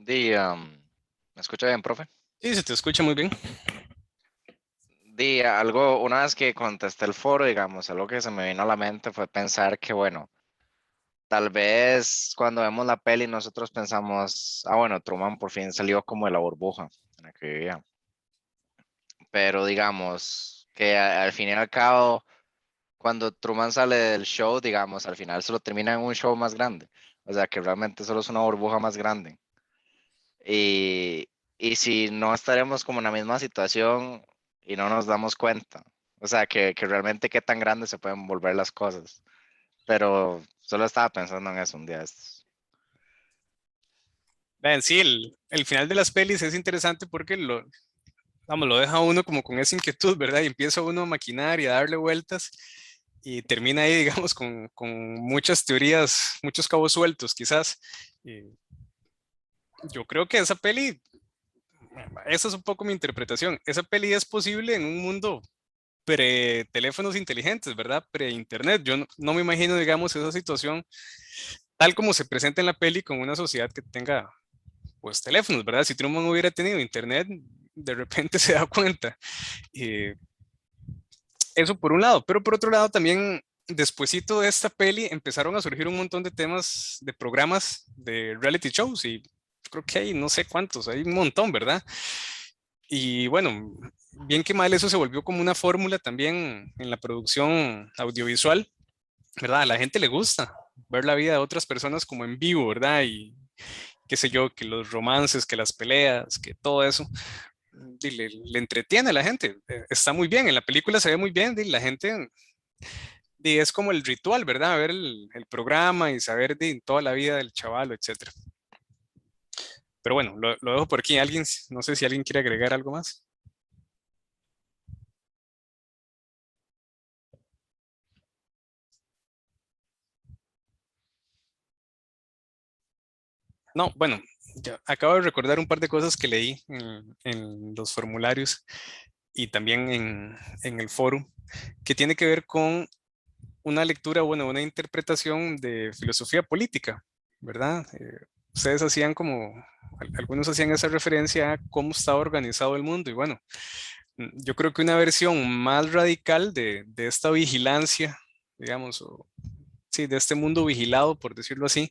¿Me escucha bien, profe? Sí, se te escucha muy bien. Una vez que contesté el foro, digamos, algo que se me vino a la mente fue pensar que, bueno, tal vez cuando vemos la peli nosotros pensamos, bueno, Truman por fin salió como de la burbuja en la que vivía. Pero digamos que al fin y al cabo, cuando Truman sale del show, digamos, al final solo termina en un show más grande. O sea, que realmente solo es una burbuja más grande. Y, y si no estaremos como en la misma situación y no nos damos cuenta. O sea, que realmente qué tan grandes se pueden volver las cosas. Pero solo estaba pensando en eso un día de estos. Vean, sí, el final de las pelis es interesante porque vamos, lo deja uno como con esa inquietud, ¿verdad? Y empieza uno a maquinar y a darle vueltas y termina ahí, digamos, con muchas teorías, muchos cabos sueltos, quizás. Y yo creo que esa peli, esa es un poco mi interpretación. Esa peli es posible en un mundo pre-teléfonos inteligentes, ¿verdad? Pre-internet. Yo no me imagino, digamos, esa situación tal como se presenta en la peli con una sociedad que tenga pues teléfonos, ¿verdad? Si Truman hubiera tenido internet, de repente se da cuenta. Eh, Eso por un lado, pero por otro lado también, despuesito de esta peli, empezaron a surgir un montón de temas, de programas, de reality shows y creo que hay no sé cuántos, hay un montón, ¿verdad? Y bueno, bien que mal eso se volvió como una fórmula también en la producción audiovisual, ¿verdad? A la gente le gusta ver la vida de otras personas como en vivo, ¿verdad? Y qué sé yo, que los romances, que las peleas, que todo eso y le entretiene a la gente. Está muy bien, en la película se ve muy bien, y la gente es como el ritual, ¿verdad? Ver el programa y saber de toda la vida del chaval, etcétera. Pero bueno, lo dejo por aquí. Alguien, no sé si alguien quiere agregar algo más. No, bueno, ya acabo de recordar un par de cosas que leí en los formularios y también en el foro, que tiene que ver con una lectura, bueno, una interpretación de filosofía política, ¿verdad? Ustedes hacían como, algunos hacían esa referencia a cómo estaba organizado el mundo y bueno, yo creo que una versión más radical de esta vigilancia, digamos, o sí, de este mundo vigilado, por decirlo así,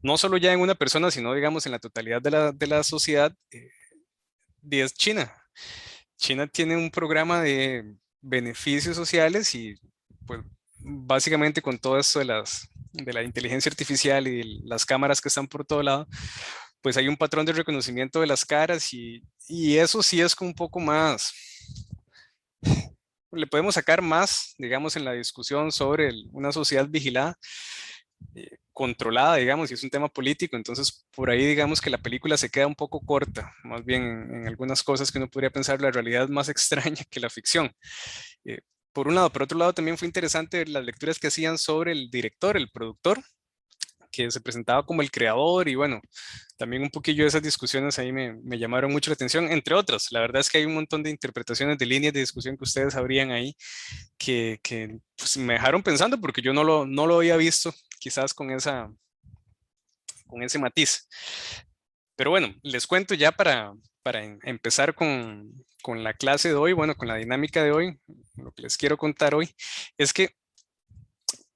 no solo ya en una persona, sino digamos en la totalidad de la sociedad, y es China. China tiene un programa de beneficios sociales y pues básicamente con todo esto de la inteligencia artificial y las cámaras que están por todo lado, pues hay un patrón de reconocimiento de las caras y eso sí es como un poco más, le podemos sacar más, digamos, en la discusión sobre una sociedad vigilada, controlada, digamos, y es un tema político, entonces por ahí digamos que la película se queda un poco corta, más bien en algunas cosas que uno podría pensar la realidad es más extraña que la ficción. Eh, por un lado, por otro lado también fue interesante las lecturas que hacían sobre el director, el productor, que se presentaba como el creador y bueno, también un poquillo de esas discusiones ahí me llamaron mucho la atención, entre otras. La verdad es que hay un montón de interpretaciones de líneas de discusión que ustedes habrían ahí que pues, me dejaron pensando porque yo no lo había visto quizás con ese matiz. Pero bueno, les cuento ya para empezar con la clase de hoy, bueno, con la dinámica de hoy, lo que les quiero contar hoy es que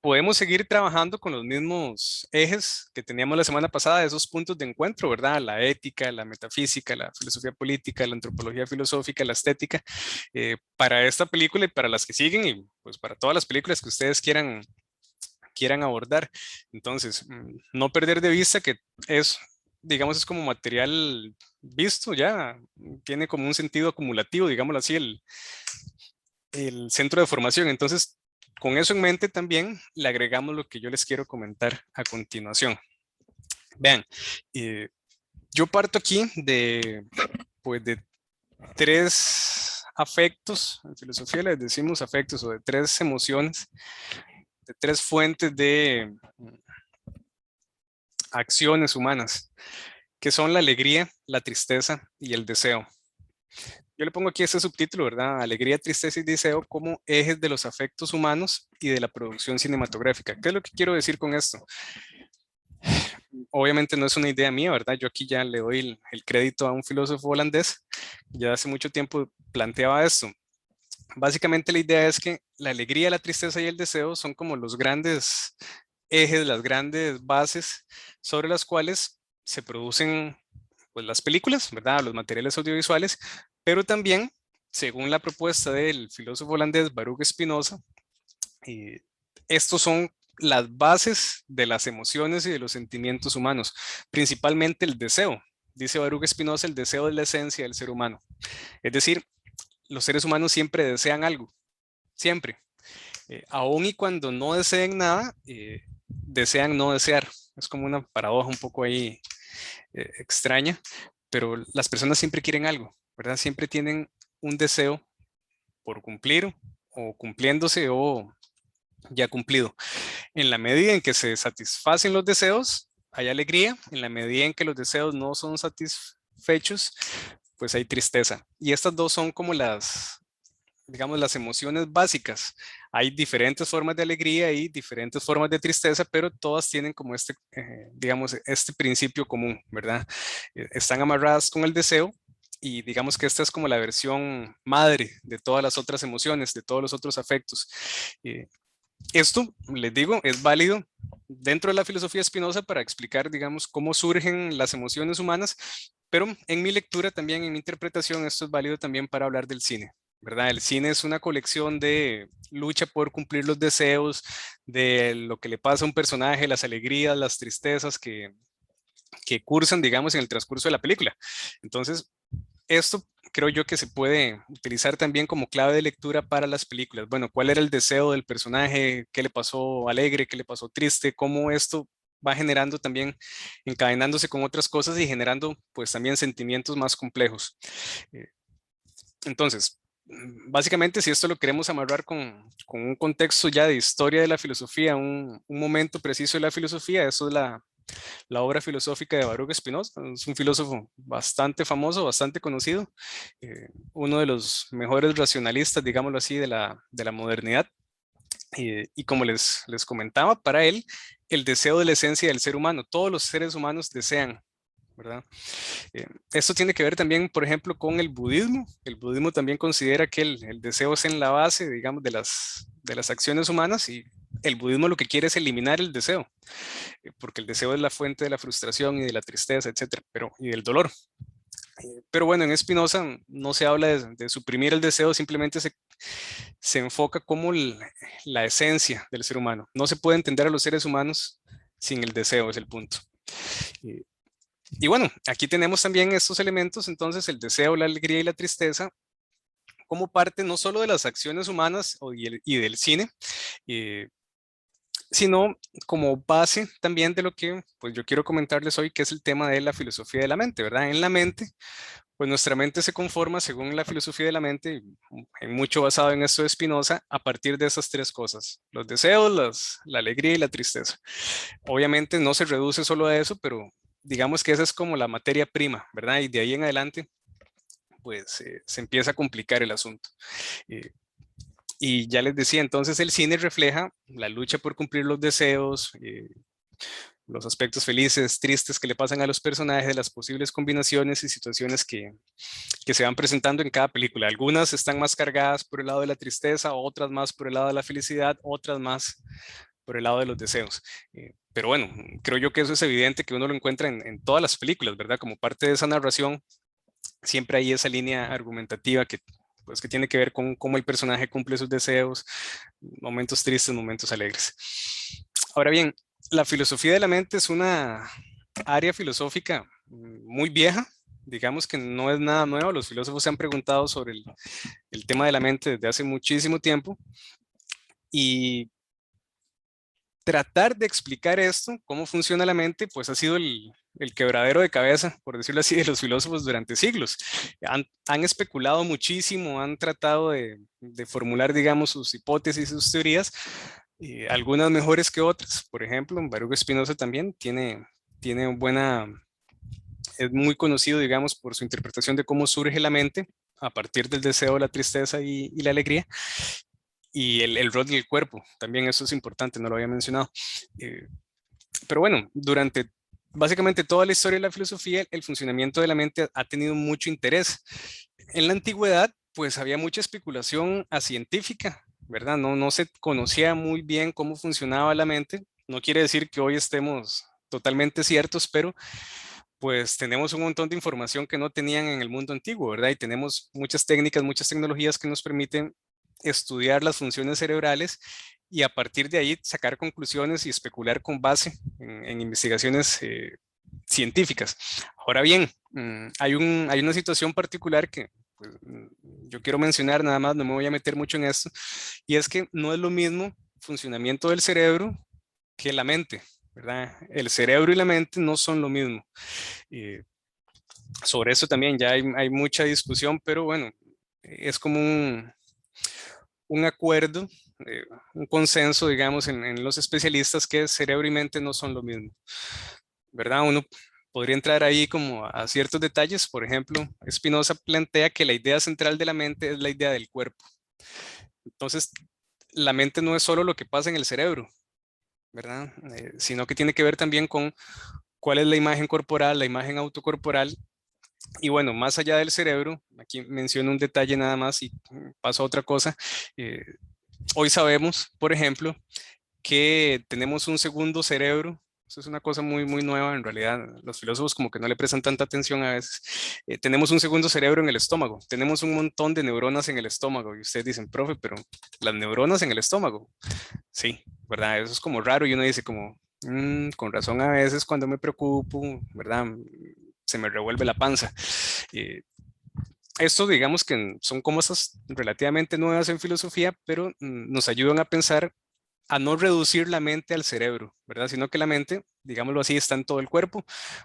podemos seguir trabajando con los mismos ejes que teníamos la semana pasada, esos puntos de encuentro, ¿verdad? La ética, la metafísica, la filosofía política, la antropología filosófica, la estética, para esta película y para las que siguen y pues para todas las películas que ustedes quieran abordar. Entonces, no perder de vista que es, digamos, es como material visto ya, tiene como un sentido acumulativo, digámoslo así, el centro de formación. Entonces, con eso en mente también le agregamos lo que yo les quiero comentar a continuación. Vean, eh, yo parto aquí pues, de tres afectos, en filosofía les decimos afectos o de tres emociones, de tres fuentes de acciones humanas, que son la alegría, la tristeza y el deseo. Yo le pongo aquí este subtítulo, ¿verdad? Alegría, tristeza y deseo como ejes de los afectos humanos y de la producción cinematográfica. ¿Qué es lo que quiero decir con esto? Obviamente no es una idea mía, ¿verdad? Yo aquí ya le doy el crédito a un filósofo holandés, ya hace mucho tiempo planteaba esto. Básicamente la idea es que la alegría, la tristeza y el deseo son como los grandes ejes, las grandes bases sobre las cuales se producen pues, las películas, ¿verdad? Los materiales audiovisuales, pero también, según la propuesta del filósofo holandés Baruch Spinoza, eh, estos son las bases de las emociones y de los sentimientos humanos, principalmente el deseo. Dice Baruch Spinoza, el deseo es la esencia del ser humano. Es decir, los seres humanos siempre desean algo, siempre. Aun y cuando no deseen nada, desean no desear. Es como una paradoja un poco ahí extraña, pero las personas siempre quieren algo, ¿verdad? Siempre tienen un deseo por cumplir o cumpliéndose o ya cumplido. En la medida en que se satisfacen los deseos, hay alegría. En la medida en que los deseos no son satisfechos, pues hay tristeza. Y estas dos son como las, digamos, las emociones básicas. Hay diferentes formas de alegría y diferentes formas de tristeza, pero todas tienen como este, digamos, este principio común, ¿verdad? Están amarradas con el deseo y digamos que esta es como la versión madre de todas las otras emociones, de todos los otros afectos. Eh, Esto, les digo, es válido dentro de la filosofía de Spinoza para explicar, digamos, cómo surgen las emociones humanas, pero en mi lectura también, en mi interpretación, esto es válido también para hablar del cine, ¿verdad? El cine es una colección de lucha por cumplir los deseos, de lo que le pasa a un personaje, las alegrías, las tristezas que cursan, digamos, en el transcurso de la película. Entonces, esto creo yo que se puede utilizar también como clave de lectura para las películas. Bueno, ¿cuál era el deseo del personaje? ¿Qué le pasó alegre? ¿Qué le pasó triste? ¿Cómo esto va generando también, encadenándose con otras cosas y generando pues también sentimientos más complejos? Eh, Entonces, básicamente, si esto lo queremos amarrar con un contexto ya de historia de la filosofía, un momento preciso de la filosofía, eso es la obra filosófica de Baruch Spinoza. Es un filósofo bastante famoso, bastante conocido, uno de los mejores racionalistas, digámoslo así, de la modernidad. Y como les comentaba, para él, el deseo de la esencia del ser humano, todos los seres humanos desean, ¿verdad? Esto tiene que ver también, por ejemplo, con el budismo. El budismo también considera que el deseo es en la base, digamos, de las acciones humanas y el budismo lo que quiere es eliminar el deseo, porque el deseo es la fuente de la frustración y de la tristeza, etcétera, y del dolor. Pero bueno, en Spinoza no se habla de suprimir el deseo, simplemente se enfoca como la esencia del ser humano. No se puede entender a los seres humanos sin el deseo, es el punto. Eh, Y bueno, aquí tenemos también estos elementos, entonces el deseo, la alegría y la tristeza, como parte no solo de las acciones humanas y del cine, eh, sino como base también de lo que pues yo quiero comentarles hoy, que es el tema de la filosofía de la mente, ¿verdad? En la mente, pues nuestra mente se conforma, según la filosofía de la mente, en mucho basado en esto de Spinoza, a partir de esas tres cosas, los deseos, la alegría y la tristeza. Obviamente no se reduce solo a eso, pero digamos que esa es como la materia prima, ¿verdad? Y de ahí en adelante, pues se empieza a complicar el asunto. Eh, y ya les decía, entonces el cine refleja la lucha por cumplir los deseos, los aspectos felices, tristes que le pasan a los personajes, las posibles combinaciones y situaciones que se van presentando en cada película. Algunas están más cargadas por el lado de la tristeza, otras más por el lado de la felicidad, otras más por el lado de los deseos. Pero bueno, creo yo que eso es evidente que uno lo encuentra en todas las películas, ¿verdad? Como parte de esa narración, siempre hay esa línea argumentativa pues, que tiene que ver con cómo el personaje cumple sus deseos, momentos tristes, momentos alegres. Ahora bien, la filosofía de la mente es una área filosófica muy vieja, digamos que no es nada nuevo, los filósofos se han preguntado sobre el tema de la mente desde hace muchísimo tiempo y tratar de explicar esto, cómo funciona la mente, pues ha sido el quebradero de cabeza, por decirlo así, de los filósofos durante siglos. Han especulado muchísimo, han tratado de formular, digamos, sus hipótesis, sus teorías, algunas mejores que otras. Por ejemplo, Baruch Spinoza también tiene buena, es muy conocido, digamos, por su interpretación de cómo surge la mente a partir del deseo, la tristeza y la alegría. Y el rol del cuerpo, también eso es importante, no lo había mencionado. Pero bueno, durante básicamente toda la historia de la filosofía, el funcionamiento de la mente ha tenido mucho interés. En la antigüedad, pues había mucha especulación científica, ¿verdad? No se conocía muy bien cómo funcionaba la mente. No quiere decir que hoy estemos totalmente ciertos, pero pues tenemos un montón de información que no tenían en el mundo antiguo, ¿verdad? Y tenemos muchas técnicas, muchas tecnologías que nos permiten estudiar las funciones cerebrales y a partir de ahí sacar conclusiones y especular con base en investigaciones científicas. Ahora bien, hay una situación particular que pues, yo quiero mencionar, nada más, no me voy a meter mucho en esto, y es que no es lo mismo funcionamiento del cerebro que la mente, ¿verdad? El cerebro y la mente no son lo mismo. Eh, sobre eso también ya hay mucha discusión, pero bueno, es como un acuerdo, eh, un consenso, digamos, en los especialistas que cerebro y mente no son lo mismo, ¿verdad? Uno podría entrar ahí como a ciertos detalles. Por ejemplo, Spinoza plantea que la idea central de la mente es la idea del cuerpo. Entonces, la mente no es solo lo que pasa en el cerebro, ¿verdad? Sino que tiene que ver también con cuál es la imagen corporal, la imagen autocorporal. Y bueno, más allá del cerebro, aquí menciono un detalle nada más y paso a otra cosa. eh, Hoy sabemos, por ejemplo, que tenemos un segundo cerebro. Eso es una cosa muy nueva, en realidad. Los filósofos como que no le prestan tanta atención a veces. Tenemos un segundo cerebro en el estómago. Tenemos un montón de neuronas en el estómago. Y ustedes dicen, profe, pero las neuronas en el estómago. Sí, ¿verdad? Eso es como raro y uno dice como, con razón a veces cuando me preocupo, ¿verdad? Se me revuelve la panza. Eh, Esto digamos que son cosas relativamente nuevas en filosofía, pero nos ayudan a pensar a no reducir la mente al cerebro, ¿verdad? Sino que la mente, digámoslo así, está en todo el cuerpo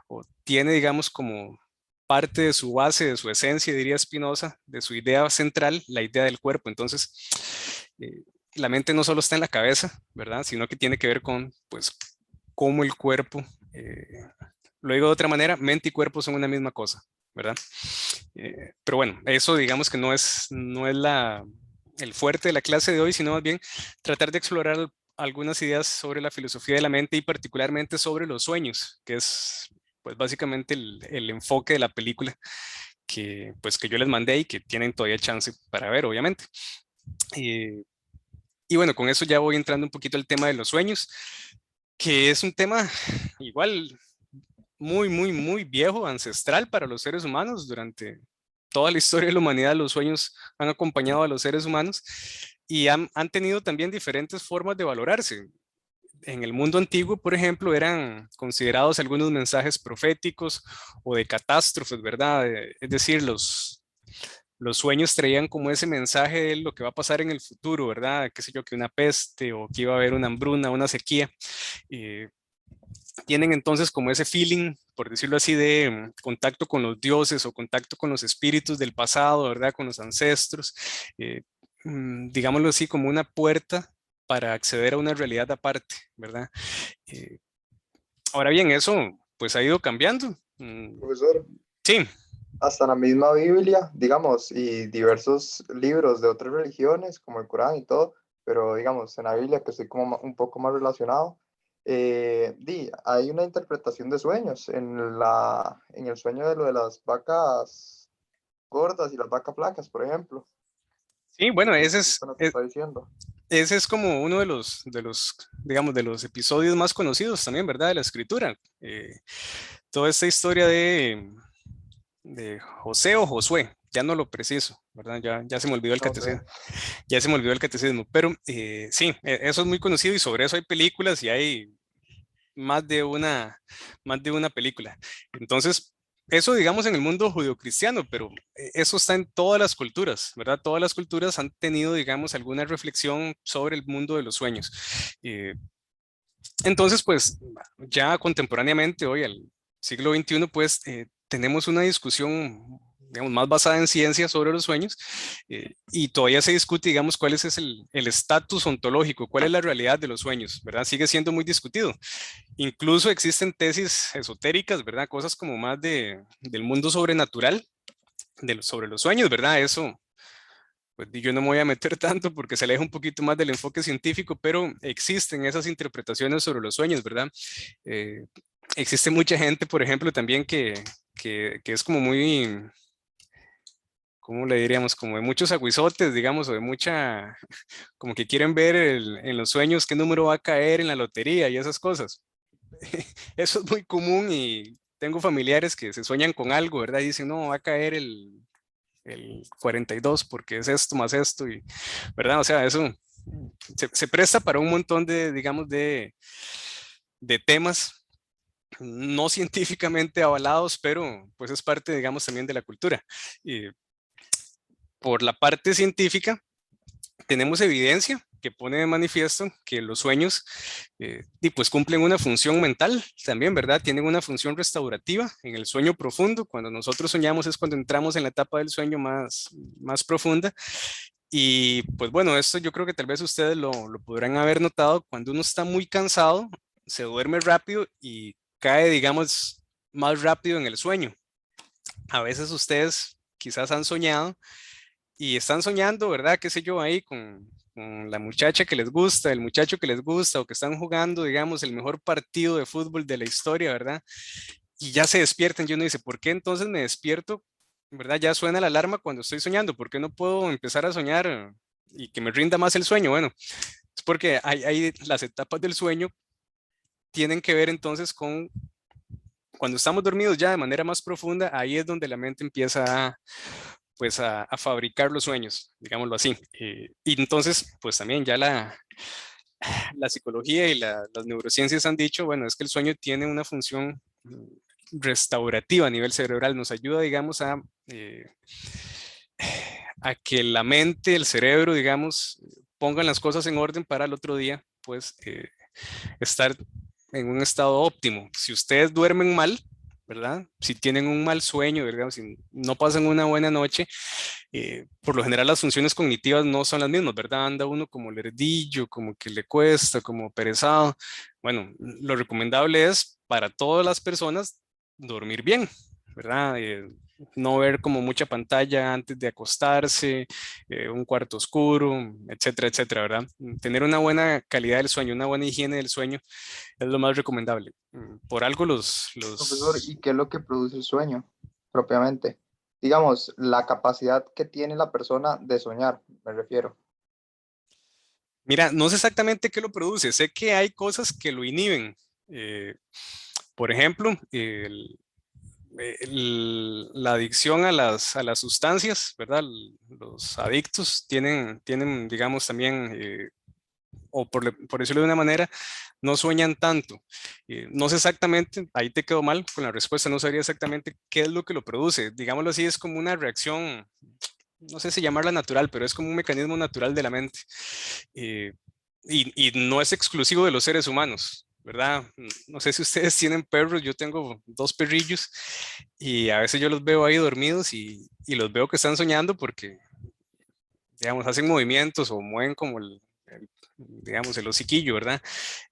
o tiene, digamos, como parte de su base, de su esencia, diría Spinoza, de su idea central, la idea del cuerpo. Entonces, la mente no solo está en la cabeza, ¿verdad? Sino que tiene que ver con, pues, cómo el cuerpo, lo digo de otra manera, mente y cuerpo son una misma cosa, ¿verdad? Pero bueno, eso digamos que no es el fuerte de la clase de hoy, sino más bien tratar de explorar algunas ideas sobre la filosofía de la mente y particularmente sobre los sueños, que es pues básicamente el enfoque de la película que pues que yo les mandé y que tienen todavía chance para ver, obviamente. Eh, y bueno, con eso ya voy entrando un poquito al tema de los sueños, que es un tema igual muy viejo, ancestral para los seres humanos. Durante toda la historia de la humanidad, los sueños han acompañado a los seres humanos y han tenido también diferentes formas de valorarse. En el mundo antiguo, por ejemplo, eran considerados algunos mensajes proféticos o de catástrofes, ¿verdad? Es decir, los sueños traían como ese mensaje de lo que va a pasar en el futuro, ¿verdad? Qué sé yo, que una peste o que iba a haber una hambruna, una sequía. Eh, Tienen entonces como ese feeling, por decirlo así, de contacto con los dioses o contacto con los espíritus del pasado, ¿verdad? Con los ancestros, digámoslo así, como una puerta para acceder a una realidad aparte, ¿verdad? Eh, Ahora bien, eso pues ha ido cambiando. Profesor, Sí, hasta la misma Biblia, digamos, y diversos libros de otras religiones, como el Corán y todo, pero digamos, en la Biblia, que estoy como un poco más relacionado, hay una interpretación de sueños en el sueño de lo de las vacas gordas y las vacas flacas, por ejemplo. sí, bueno, Sí, sí, con lo que está diciendo. ese es como uno digamos, de los episodios más conocidos también, ¿verdad? De la escritura. Toda esta historia de José o Josué, ya no lo preciso, ¿verdad? Ya se me olvidó el Ok. catecismo, ya se me olvidó el catecismo, pero sí, eso es muy conocido y sobre eso hay películas y hay más de más de una película. Entonces, eso digamos en el mundo judeocristiano, pero eso está en todas las culturas, ¿verdad? Todas las culturas han tenido, digamos, alguna reflexión sobre el mundo de los sueños. Eh, entonces, pues ya contemporáneamente, hoy, al siglo XXI, pues tenemos una discusión, digamos, más basada en ciencia sobre los sueños y todavía se discute, digamos, cuál es el estatus ontológico, cuál es la realidad de los sueños, ¿verdad? Sigue siendo muy discutido. Incluso existen tesis esotéricas, ¿verdad? Cosas como más del mundo sobrenatural, sobre los sueños, ¿verdad? Eso pues yo no me voy a meter tanto porque se aleja un poquito más del enfoque científico, pero existen esas interpretaciones sobre los sueños, ¿verdad? Existe mucha gente, por ejemplo, también que es como muy, ¿cómo le diríamos? Como de muchos aguizotes, digamos, o de mucha, como que quieren ver en los sueños qué número va a caer en la lotería y esas cosas. Eso es muy común y tengo familiares que se sueñan con algo, ¿verdad? Y dicen, no, va a caer el 42 porque es esto más esto, y, ¿verdad? O sea, eso se presta para un montón de, digamos, de temas no científicamente avalados, pero pues es parte, digamos, también de la cultura. Y por la parte científica, tenemos evidencia que pone de manifiesto que los sueños y pues cumplen una función mental también, ¿verdad? Tienen una función restaurativa en el sueño profundo. Cuando nosotros soñamos es cuando entramos en la etapa del sueño más profunda. Y pues bueno, esto yo creo que tal vez ustedes lo podrán haber notado. Cuando uno está muy cansado, se duerme rápido y cae, digamos, más rápido en el sueño. A veces ustedes quizás han soñado y están soñando, ¿verdad? Qué sé yo, ahí con la muchacha que les gusta, el muchacho que les gusta, o que están jugando, digamos, el mejor partido de fútbol de la historia, ¿verdad? Y ya se despiertan y uno dice, ¿por qué entonces me despierto? ¿Verdad? Ya suena la alarma cuando estoy soñando, ¿por qué no puedo empezar a soñar y que me rinda más el sueño? Bueno, es porque hay las etapas del sueño tienen que ver entonces con cuando estamos dormidos ya de manera más profunda, ahí es donde la mente empieza pues a fabricar los sueños, digámoslo así. Y entonces, pues también ya la psicología y las neurociencias han dicho, bueno, es que el sueño tiene una función restaurativa a nivel cerebral, nos ayuda, digamos, a que la mente, el cerebro, digamos, pongan las cosas en orden para el otro día, pues estar en un estado óptimo. Si ustedes duermen mal, ¿verdad? Si tienen un mal sueño, ¿verdad? Si no pasan una buena noche, por lo general las funciones cognitivas no son las mismas, ¿verdad? Anda uno como lerdillo, como que le cuesta, como perezado. Bueno, lo recomendable es para todas las personas dormir bien, ¿verdad? No ver como mucha pantalla antes de acostarse, un cuarto oscuro, etcétera, etcétera, ¿verdad? Tener una buena calidad del sueño, una buena higiene del sueño es lo más recomendable. Por algo Profesor, ¿y qué es lo que produce el sueño propiamente? Digamos, la capacidad que tiene la persona de soñar, me refiero. Mira, no sé exactamente qué lo produce, sé que hay cosas que lo inhiben. Eh, por ejemplo, la adicción a las sustancias, ¿verdad? Los adictos tienen digamos, también, o por decirlo de una manera, no sueñan tanto. No sé exactamente, ahí te quedo mal con la respuesta, no sabría exactamente qué es lo que lo produce. Digámoslo así, es como una reacción, no sé si llamarla natural, pero es como un mecanismo natural de la mente. Eh, y no es exclusivo de los seres humanos, ¿verdad? No sé si ustedes tienen perros, yo tengo dos perrillos y a veces yo los veo ahí dormidos y los veo que están soñando porque, digamos, hacen movimientos o mueven como digamos, el hociquillo, ¿verdad?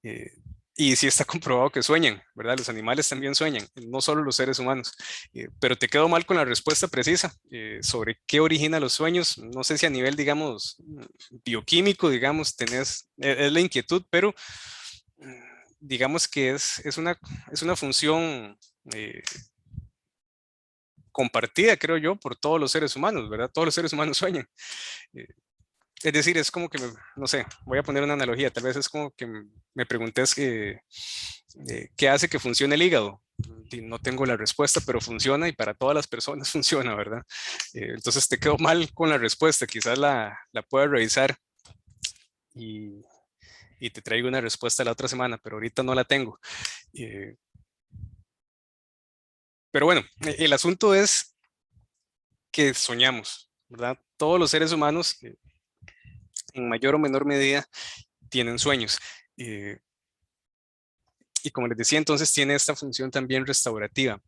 Eh, y sí está comprobado que sueñan, ¿verdad? Los animales también sueñan, no solo los seres humanos. Pero te quedo mal con la respuesta precisa sobre qué origina los sueños. No sé si a nivel, digamos, bioquímico, digamos, es la inquietud, pero digamos que es una función compartida, creo yo, por todos los seres humanos, ¿verdad? Todos los seres humanos sueñan. Eh, Es decir, es como que, no sé, voy a poner una analogía, tal vez es como que me preguntes qué hace que funcione el hígado. Y no tengo la respuesta, pero funciona y para todas las personas funciona, ¿verdad? Entonces te quedo mal con la respuesta, quizás la puedas revisar y, y te traigo una respuesta la otra semana, pero ahorita no la tengo. Eh, pero bueno, el asunto es que soñamos, ¿verdad? Todos los seres humanos, en mayor o menor medida, tienen sueños. Eh, y como les decía, entonces tiene esta función también restaurativa.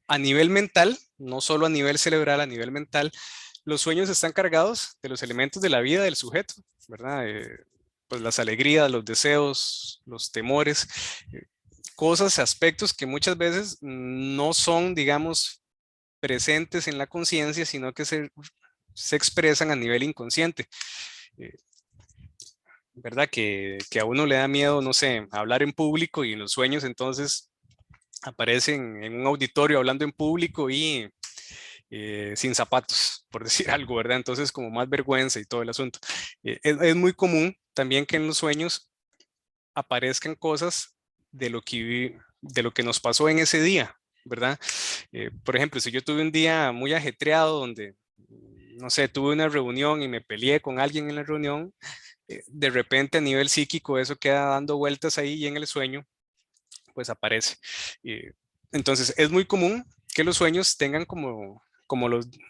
A nivel mental, no solo a nivel cerebral, a nivel mental, los sueños están cargados de los elementos de la vida del sujeto, ¿verdad? Pues las alegrías, los deseos, los temores, cosas, aspectos que muchas veces no son, digamos, presentes en la conciencia, sino que se se expresan a nivel inconsciente. ¿Verdad? Que a uno le da miedo, no sé, hablar en público y en los sueños entonces aparecen en un auditorio hablando en público y sin zapatos, por decir algo, ¿verdad? Entonces como más vergüenza y todo el asunto. Es muy común también que en los sueños aparezcan cosas de lo que nos pasó en ese día, ¿verdad? Por ejemplo, si yo tuve un día muy ajetreado donde, no sé, tuve una reunión y me peleé con alguien en la reunión, de repente a nivel psíquico eso queda dando vueltas ahí y en el sueño pues aparece. Entonces es muy común que los sueños tengan como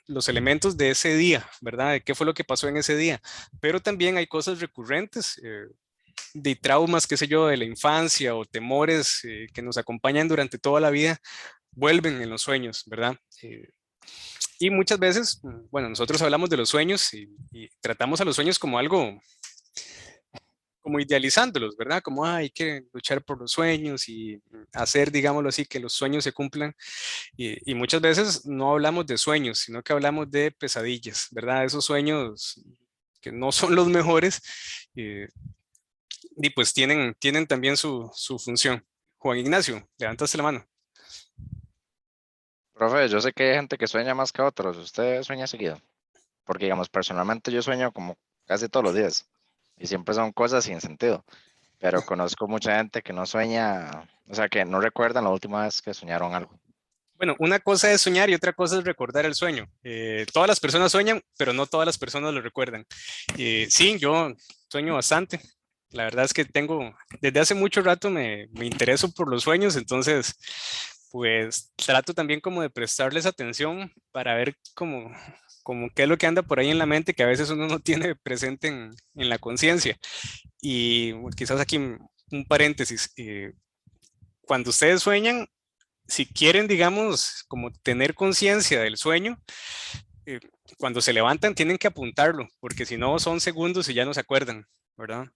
los elementos de ese día, ¿verdad? De qué fue lo que pasó en ese día. Pero también hay cosas recurrentes, de traumas, qué sé yo, de la infancia o temores que nos acompañan durante toda la vida, vuelven en los sueños, ¿verdad? Y muchas veces, bueno, nosotros hablamos de los sueños y tratamos a los sueños como algo, como idealizándolos, ¿verdad? Como hay que luchar por los sueños y hacer, digámoslo así, que los sueños se cumplan. Y muchas veces no hablamos de sueños, sino que hablamos de pesadillas, ¿verdad? Esos sueños que no son los mejores y pues tienen también su función. Juan Ignacio, levantaste la mano. Profe, yo sé que hay gente que sueña más que otros. ¿Usted sueña seguido? Porque, digamos, personalmente yo sueño como casi todos los días y siempre son cosas sin sentido. Pero conozco mucha gente que no sueña, o sea, que no recuerdan la última vez que soñaron algo. Bueno, una cosa es soñar y otra cosa es recordar el sueño. Todas las personas sueñan, pero no todas las personas lo recuerdan. Sí, yo sueño bastante. La verdad es que desde hace mucho rato me intereso por los sueños, entonces, pues trato también como de prestarles atención para ver como qué es lo que anda por ahí en la mente que a veces uno no tiene presente en la conciencia. Y bueno, quizás aquí un paréntesis. Cuando ustedes sueñan, si quieren, digamos, como tener conciencia del sueño, eh, cuando se levantan tienen que apuntarlo, porque si no son segundos y ya no se acuerdan, ¿verdad?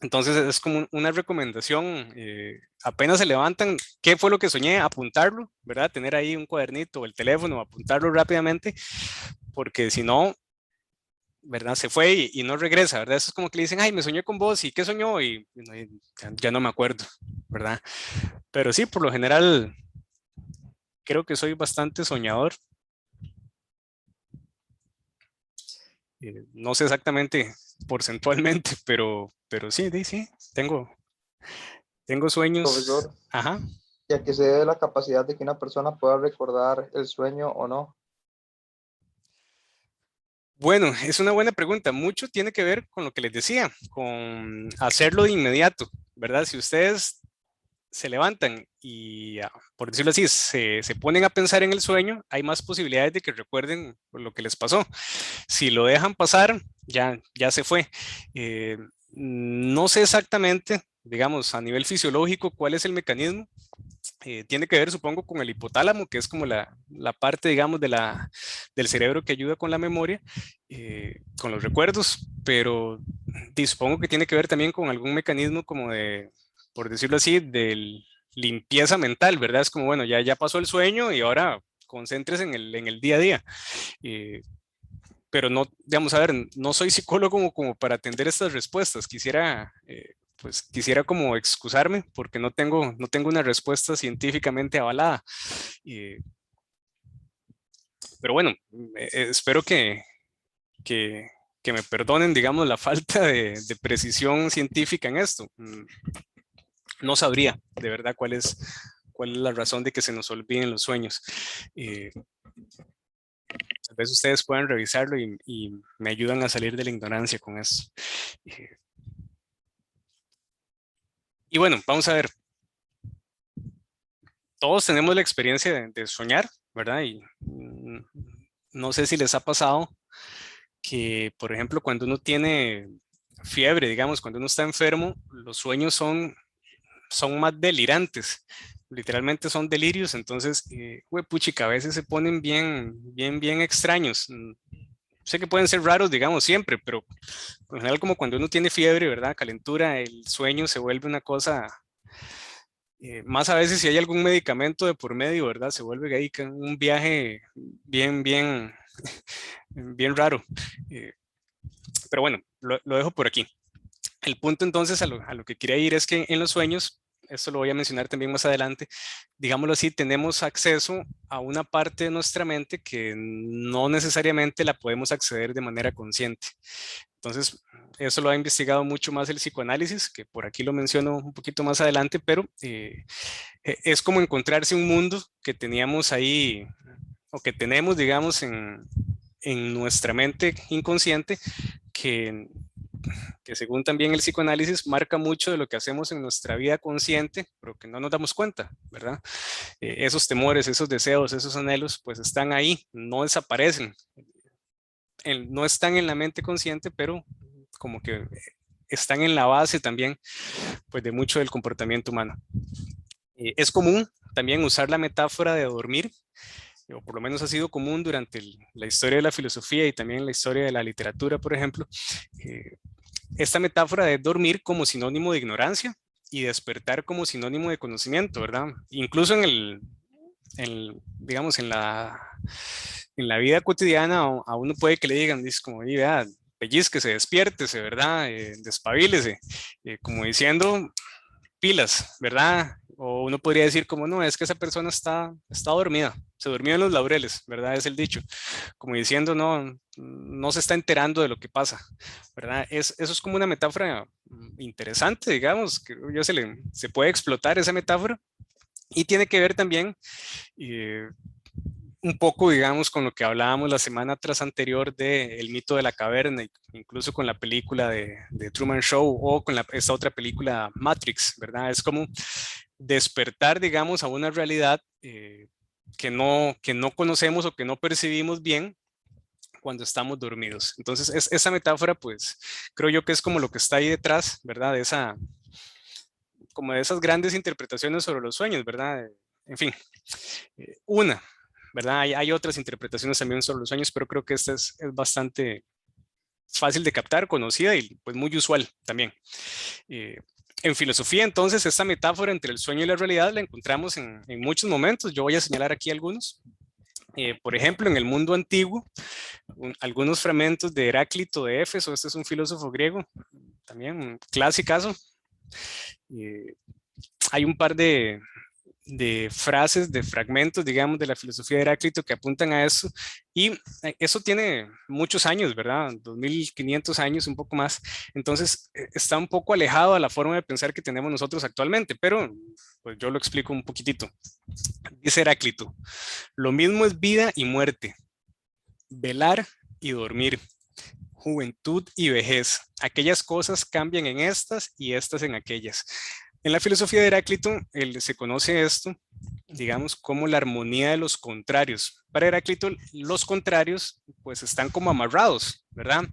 Entonces es como una recomendación, apenas se levantan, ¿qué fue lo que soñé? Apuntarlo, ¿verdad? Tener ahí un cuadernito o el teléfono, apuntarlo rápidamente, porque si no, ¿verdad? Se fue y no regresa, ¿verdad? Eso es como que le dicen, ay, me soñé con vos, ¿y qué soñó? Y ya no me acuerdo, ¿verdad? Pero sí, por lo general, creo que soy bastante soñador. No sé exactamente porcentualmente, pero sí, sí, tengo sueños. Profesor, Ajá. ¿y a qué se debe la capacidad de que una persona pueda recordar el sueño o no? Bueno, es una buena pregunta. Mucho tiene que ver con lo que les decía, con hacerlo de inmediato, ¿verdad? Si ustedes se levantan y, por decirlo así, se ponen a pensar en el sueño, hay más posibilidades de que recuerden lo que les pasó. Si lo dejan pasar, ya se fue. Eh, no sé exactamente, digamos, a nivel fisiológico, cuál es el mecanismo. Tiene que ver, supongo, con el hipotálamo, que es como la parte, digamos, del cerebro que ayuda con la memoria, con los recuerdos, pero supongo que tiene que ver también con algún mecanismo como de, por decirlo así, de limpieza mental, ¿verdad? Es como, bueno, ya pasó el sueño y ahora concéntrese en el día a día. Eh, pero no, digamos, a ver, no soy psicólogo como para atender estas respuestas. Quisiera como excusarme porque no tengo una respuesta científicamente avalada. Eh, pero bueno, espero que, que me perdonen, digamos, la falta de precisión científica en esto. No sabría de verdad cuál es la razón de que se nos olviden los sueños. Tal vez ustedes puedan revisarlo y me ayudan a salir de la ignorancia con eso. Y bueno, vamos a ver. Todos tenemos la experiencia de soñar, ¿verdad? Y no sé si les ha pasado que, por ejemplo, cuando uno tiene fiebre, digamos, cuando uno está enfermo, los sueños son más delirantes. Literalmente son delirios, entonces, puchica, a veces se ponen bien, bien, bien extraños. Sé que pueden ser raros, digamos, siempre, pero en general como cuando uno tiene fiebre, ¿verdad? Calentura, el sueño se vuelve una cosa, más a veces si hay algún medicamento de por medio, ¿verdad? Se vuelve ahí un viaje bien, bien, bien raro. Pero bueno, lo dejo por aquí. El punto entonces a lo que quería ir es que en los sueños, esto lo voy a mencionar también más adelante, digámoslo así, tenemos acceso a una parte de nuestra mente que no necesariamente la podemos acceder de manera consciente. Entonces, eso lo ha investigado mucho más el psicoanálisis, que por aquí lo menciono un poquito más adelante, pero es como encontrarse un mundo que teníamos ahí, o que tenemos, digamos, en nuestra mente inconsciente, que según también el psicoanálisis marca mucho de lo que hacemos en nuestra vida consciente, pero que no nos damos cuenta, ¿verdad? Esos temores, esos deseos, esos anhelos, pues están ahí, no desaparecen, no están en la mente consciente, pero como que están en la base también, pues de mucho del comportamiento humano. Es común también usar la metáfora de dormir, o por lo menos ha sido común durante la historia de la filosofía y también la historia de la literatura, por ejemplo, esta metáfora de dormir como sinónimo de ignorancia y despertar como sinónimo de conocimiento, ¿verdad? Incluso digamos, en la vida cotidiana a uno puede que le digan, dice como, vea, pellizquese, despiértese, ¿verdad? Despabilese, como diciendo, pilas, ¿verdad? O uno podría decir como, no, es que esa persona está dormida, se durmió en los laureles, ¿verdad? Es el dicho, como diciendo, no se está enterando de lo que pasa, ¿verdad? Eso es como una metáfora interesante, digamos, que se puede explotar esa metáfora y tiene que ver también un poco, digamos, con lo que hablábamos la semana tras anterior del mito de la caverna, incluso con la película de Truman Show o con esta otra película Matrix, ¿verdad? Es como despertar, digamos, a una realidad que no conocemos o que no percibimos bien cuando estamos dormidos. Entonces, esa metáfora, pues, creo yo que es como lo que está ahí detrás, ¿verdad? Como de esas grandes interpretaciones sobre los sueños, ¿verdad? En fin, una, ¿verdad? Hay otras interpretaciones también sobre los sueños, pero creo que esta es bastante fácil de captar, conocida y pues muy usual también. En filosofía, entonces, esta metáfora entre el sueño y la realidad la encontramos en muchos momentos. Yo voy a señalar aquí algunos. Por ejemplo, en el mundo antiguo, algunos fragmentos de Heráclito de Éfeso, este es un filósofo griego, también un clasicazo. Hay un par de frases, de fragmentos, digamos, de la filosofía de Heráclito que apuntan a eso. Y eso tiene muchos años, ¿verdad? 2500 años, un poco más. Entonces, está un poco alejado a la forma de pensar que tenemos nosotros actualmente, pero pues yo lo explico un poquitito. Dice Heráclito, lo mismo es vida y muerte, velar y dormir, juventud y vejez. Aquellas cosas cambian en estas y estas en aquellas. En la filosofía de Heráclito se conoce esto, digamos, como la armonía de los contrarios. Para Heráclito, los contrarios pues están como amarrados, ¿verdad?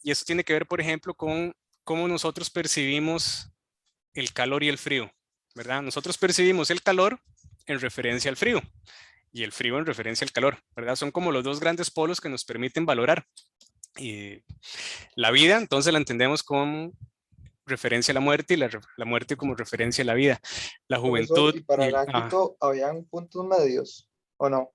Y eso tiene que ver, por ejemplo, con cómo nosotros percibimos el calor y el frío, ¿verdad? Nosotros percibimos el calor en referencia al frío y el frío en referencia al calor, ¿verdad? Son como los dos grandes polos que nos permiten valorar. La vida, entonces la entendemos como referencia a la muerte y la muerte como referencia a la vida. La Profesor, juventud. ¿y para Heráclito habían puntos medios o no?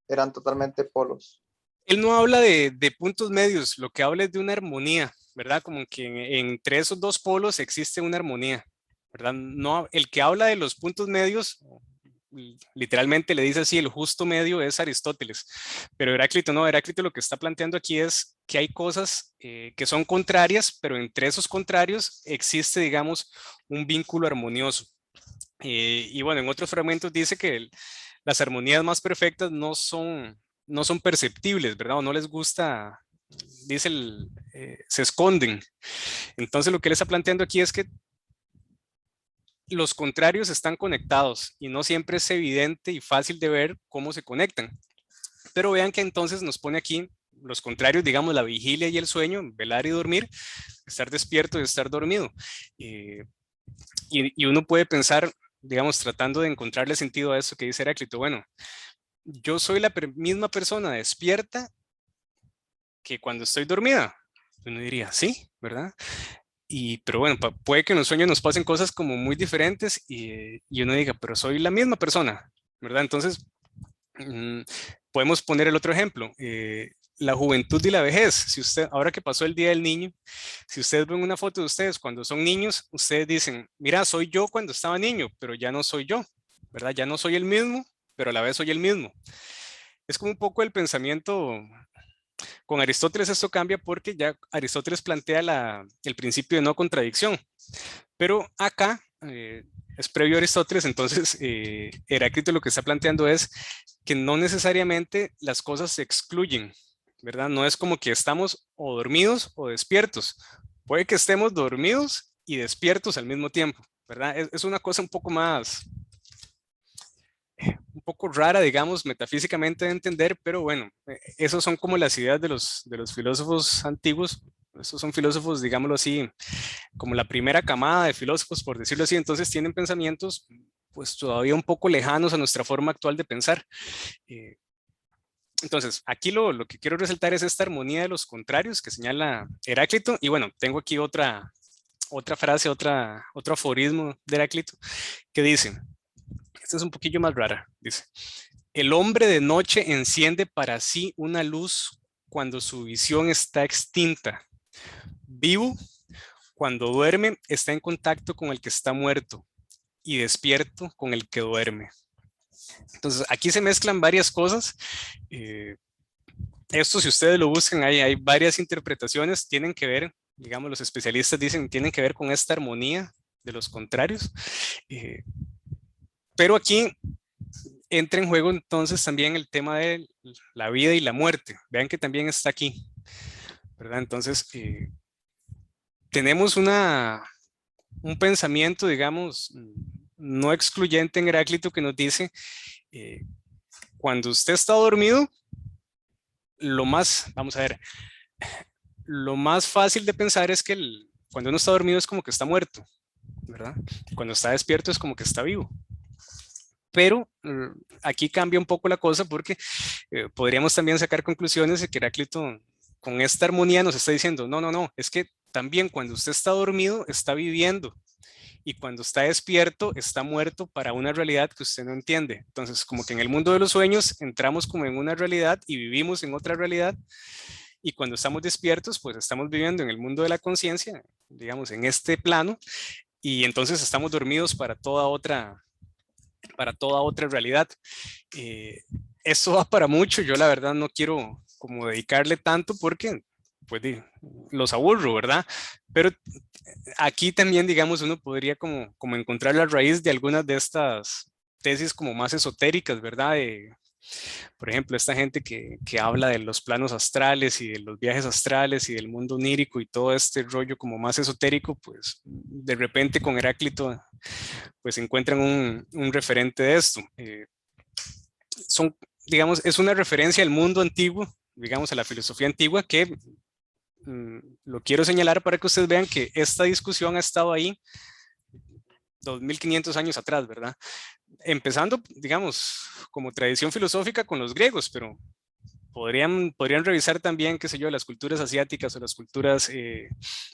Eran totalmente polos. Él no habla de puntos medios, lo que habla es de una armonía, ¿verdad? Como que entre esos dos polos existe una armonía, ¿verdad? No, el que habla de los puntos medios, literalmente le dice así, el justo medio es Aristóteles, pero Heráclito no, Heráclito lo que está planteando aquí es que hay cosas que son contrarias, pero entre esos contrarios existe, digamos, un vínculo armonioso. Y bueno, en otros fragmentos dice que las armonías más perfectas no son perceptibles, ¿verdad? O no les gusta, dice, se esconden. Entonces lo que él está planteando aquí es que los contrarios están conectados y no siempre es evidente y fácil de ver cómo se conectan. Pero vean que entonces nos pone aquí los contrarios, digamos, la vigilia y el sueño, velar y dormir, estar despierto y estar dormido. Y uno puede pensar, digamos, tratando de encontrarle sentido a eso que dice Heráclito, bueno, yo soy la misma persona despierta que cuando estoy dormida. Uno diría, sí, ¿verdad? Pero bueno, puede que en los sueños nos pasen cosas como muy diferentes y uno diga, pero soy la misma persona, ¿verdad? Entonces, Podemos poner el otro ejemplo, la juventud y la vejez. Si usted, ahora que pasó el Día del Niño, si ustedes ven una foto de ustedes cuando son niños, ustedes dicen, mira, soy yo cuando estaba niño, pero ya no soy yo, ¿verdad? Ya no soy el mismo, pero a la vez soy el mismo. Es como un poco el pensamiento. Con Aristóteles esto cambia porque ya Aristóteles plantea el principio de no contradicción, pero acá es previo a Aristóteles, entonces Heráclito lo que está planteando es que no necesariamente las cosas se excluyen, ¿verdad? No es como que estamos o dormidos o despiertos, puede que estemos dormidos y despiertos al mismo tiempo, ¿verdad? Es una cosa un poco rara, digamos, metafísicamente de entender, pero bueno, esos son como las ideas de los filósofos antiguos. Estos son filósofos, digámoslo así, como la primera camada de filósofos, por decirlo así, entonces tienen pensamientos pues todavía un poco lejanos a nuestra forma actual de pensar. Entonces, aquí lo que quiero resaltar es esta armonía de los contrarios que señala Heráclito, y bueno, tengo aquí otra frase, otro aforismo de Heráclito, que dice, esta es un poquillo más rara, dice, el hombre de noche enciende para sí una luz cuando su visión está extinta. Vivo, cuando duerme, está en contacto con el que está muerto y despierto con el que duerme. Entonces, aquí se mezclan varias cosas. Esto, si ustedes lo buscan, hay varias interpretaciones, tienen que ver, digamos, los especialistas dicen, tienen que ver con esta armonía de los contrarios. Pero aquí entra en juego entonces también el tema de la vida y la muerte. Vean que también está aquí, ¿verdad? Entonces, tenemos un pensamiento, digamos, no excluyente en Heráclito que nos dice, cuando usted está dormido, vamos a ver, lo más fácil de pensar es que cuando uno está dormido es como que está muerto, ¿verdad? Cuando está despierto es como que está vivo. Pero aquí cambia un poco la cosa porque podríamos también sacar conclusiones de que Heráclito con esta armonía nos está diciendo, no, no, no, es que también cuando usted está dormido está viviendo y cuando está despierto está muerto para una realidad que usted no entiende. Entonces, como que en el mundo de los sueños entramos como en una realidad y vivimos en otra realidad, y cuando estamos despiertos, pues estamos viviendo en el mundo de la conciencia, digamos, en este plano, y entonces estamos dormidos para toda otra realidad. Esto va para mucho, yo la verdad no quiero como dedicarle tanto porque pues los aburro, ¿verdad? Pero aquí también, digamos, uno podría como encontrar la raíz de algunas de estas tesis como más esotéricas, ¿verdad? Por ejemplo, esta gente que habla de los planos astrales y de los viajes astrales y del mundo onírico y todo este rollo como más esotérico, pues de repente con Heráclito pues encuentran un referente de esto. Digamos, es una referencia al mundo antiguo, digamos, a la filosofía antigua que lo quiero señalar para que ustedes vean que esta discusión ha estado ahí 2500 años atrás, ¿verdad? Empezando, digamos, como tradición filosófica con los griegos, pero podrían revisar también, qué sé yo, las culturas asiáticas o las culturas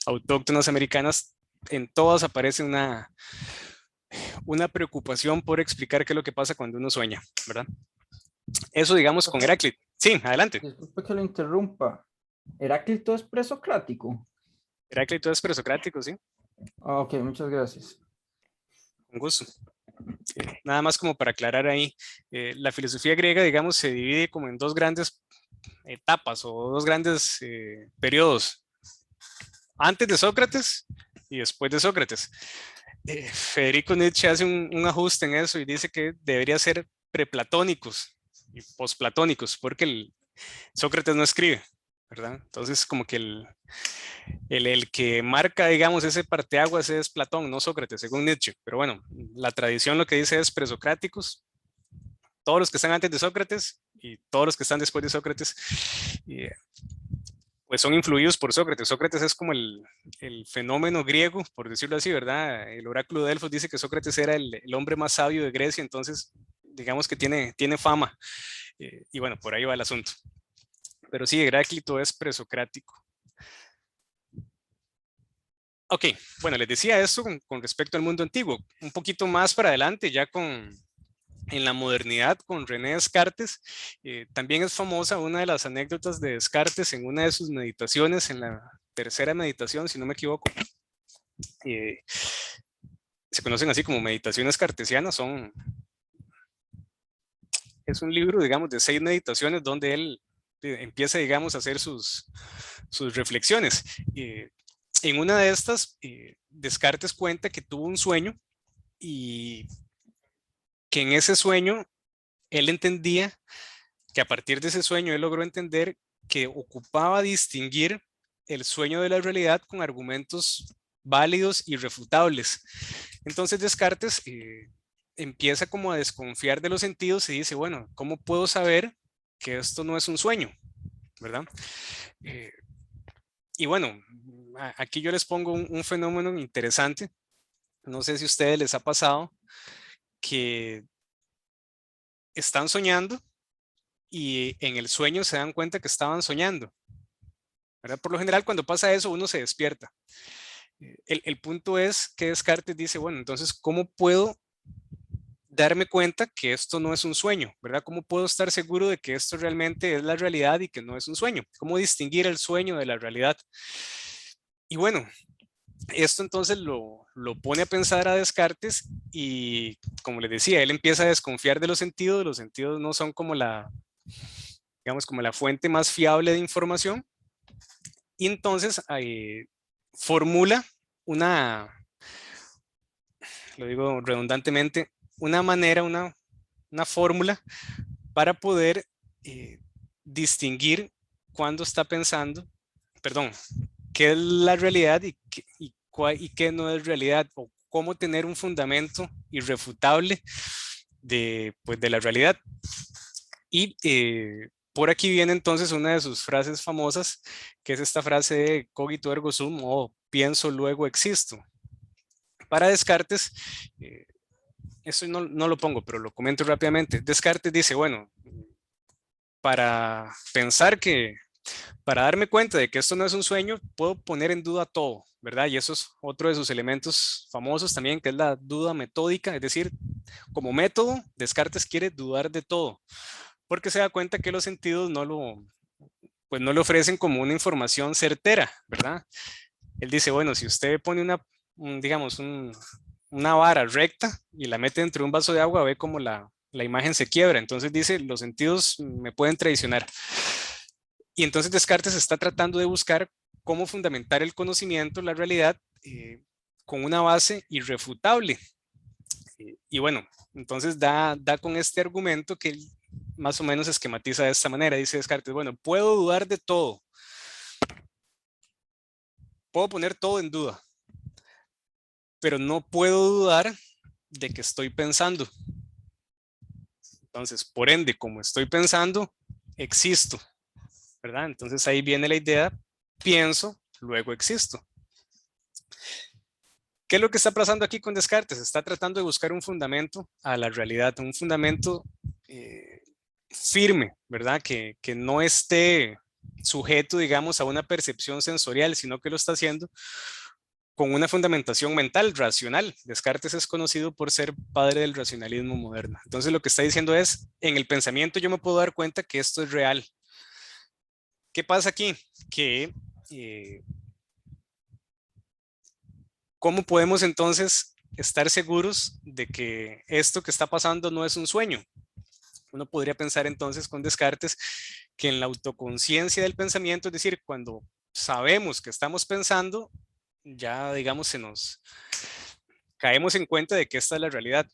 autóctonas americanas. En todas aparece una preocupación por explicar qué es lo que pasa cuando uno sueña, ¿verdad? Eso, digamos, con Heráclito. Sí, adelante. Disculpe que lo interrumpa. ¿Heráclito es presocrático? Heráclito es presocrático, sí. Ok, muchas gracias. Con gusto. Nada más como para aclarar ahí, la filosofía griega, digamos, se divide como en dos grandes etapas o dos grandes periodos. Antes de Sócrates y después de Sócrates. Federico Nietzsche hace un ajuste en eso y dice que debería ser preplatónicos y posplatónicos, porque Sócrates no escribe, ¿verdad? Entonces, como que el que marca, digamos, ese parteaguas es Platón, no Sócrates, según Nietzsche. Pero bueno, la tradición lo que dice es presocráticos, todos los que están antes de Sócrates y todos los que están después de Sócrates, pues son influidos por Sócrates. Sócrates es como el fenómeno griego, por decirlo así, ¿verdad? El oráculo de Delfos dice que Sócrates era el hombre más sabio de Grecia, entonces digamos que tiene fama. Y bueno, por ahí va el asunto. Pero sí, Heráclito es presocrático. Ok, bueno, les decía eso con respecto al mundo antiguo. Un poquito más para adelante, ya con en la modernidad con René Descartes. También es famosa una de las anécdotas de Descartes en una de sus meditaciones, en la tercera meditación, si no me equivoco. Se conocen así como meditaciones cartesianas, es un libro, digamos, de 6 meditaciones donde él empieza, digamos, a hacer sus reflexiones. En una de estas, Descartes cuenta que tuvo un sueño y que en ese sueño él entendía que a partir de ese sueño él logró entender que ocupaba distinguir el sueño de la realidad con argumentos válidos y refutables. Entonces Descartes empieza como a desconfiar de los sentidos y dice, bueno, ¿cómo puedo saber que esto no es un sueño? ¿Verdad? Y bueno, aquí yo les pongo un fenómeno interesante. No sé si a ustedes les ha pasado que están soñando y en el sueño se dan cuenta que estaban soñando, ¿verdad? Por lo general, cuando pasa eso, uno se despierta. El punto es que Descartes dice, bueno, entonces, ¿cómo puedo darme cuenta que esto no es un sueño, ¿verdad? ¿Cómo puedo estar seguro de que esto realmente es la realidad y que no es un sueño? ¿Cómo distinguir el sueño de la realidad? Y bueno, esto entonces lo pone a pensar a Descartes y, como les decía, él empieza a desconfiar de los sentidos no son como digamos, como la fuente más fiable de información, y entonces formula lo digo redundantemente, una manera, una fórmula para poder distinguir cuándo está pensando, perdón, qué es la realidad y qué no es realidad, o cómo tener un fundamento irrefutable pues, de la realidad. Y por aquí viene entonces una de sus frases famosas, que es esta frase de cogito ergo sum, o pienso luego existo. Para Descartes, esto no lo pongo, pero lo comento rápidamente. Descartes dice, bueno, para darme cuenta de que esto no es un sueño, puedo poner en duda todo, ¿verdad? Y eso es otro de sus elementos famosos también, que es la duda metódica, es decir, como método, Descartes quiere dudar de todo, porque se da cuenta que los sentidos pues no le ofrecen como una información certera, ¿verdad? Él dice, bueno, si usted pone digamos, una vara recta y la mete dentro de un vaso de agua, ve como la imagen se quiebra. Entonces dice, los sentidos me pueden traicionar. Y entonces Descartes está tratando de buscar cómo fundamentar el conocimiento, la realidad, con una base irrefutable. Y bueno, entonces da con este argumento que él más o menos esquematiza de esta manera. Dice Descartes, bueno, puedo dudar de todo. Puedo poner todo en duda, pero no puedo dudar de que estoy pensando. Entonces, por ende, como estoy pensando, existo, ¿verdad? Entonces ahí viene la idea, pienso, luego existo. ¿Qué es lo que está pasando aquí con Descartes? Está tratando de buscar un fundamento a la realidad, un fundamento firme, ¿verdad? Que no esté sujeto, digamos, a una percepción sensorial, sino que lo está haciendo con una fundamentación mental, racional. Descartes es conocido por ser padre del racionalismo moderno. Entonces lo que está diciendo es, en el pensamiento yo me puedo dar cuenta que esto es real. ¿Qué pasa aquí? Que, ¿cómo podemos entonces estar seguros de que esto que está pasando no es un sueño? Uno podría pensar entonces con Descartes que en la autoconciencia del pensamiento, es decir, cuando sabemos que estamos pensando, ya digamos caemos en cuenta de que esta es la realidad.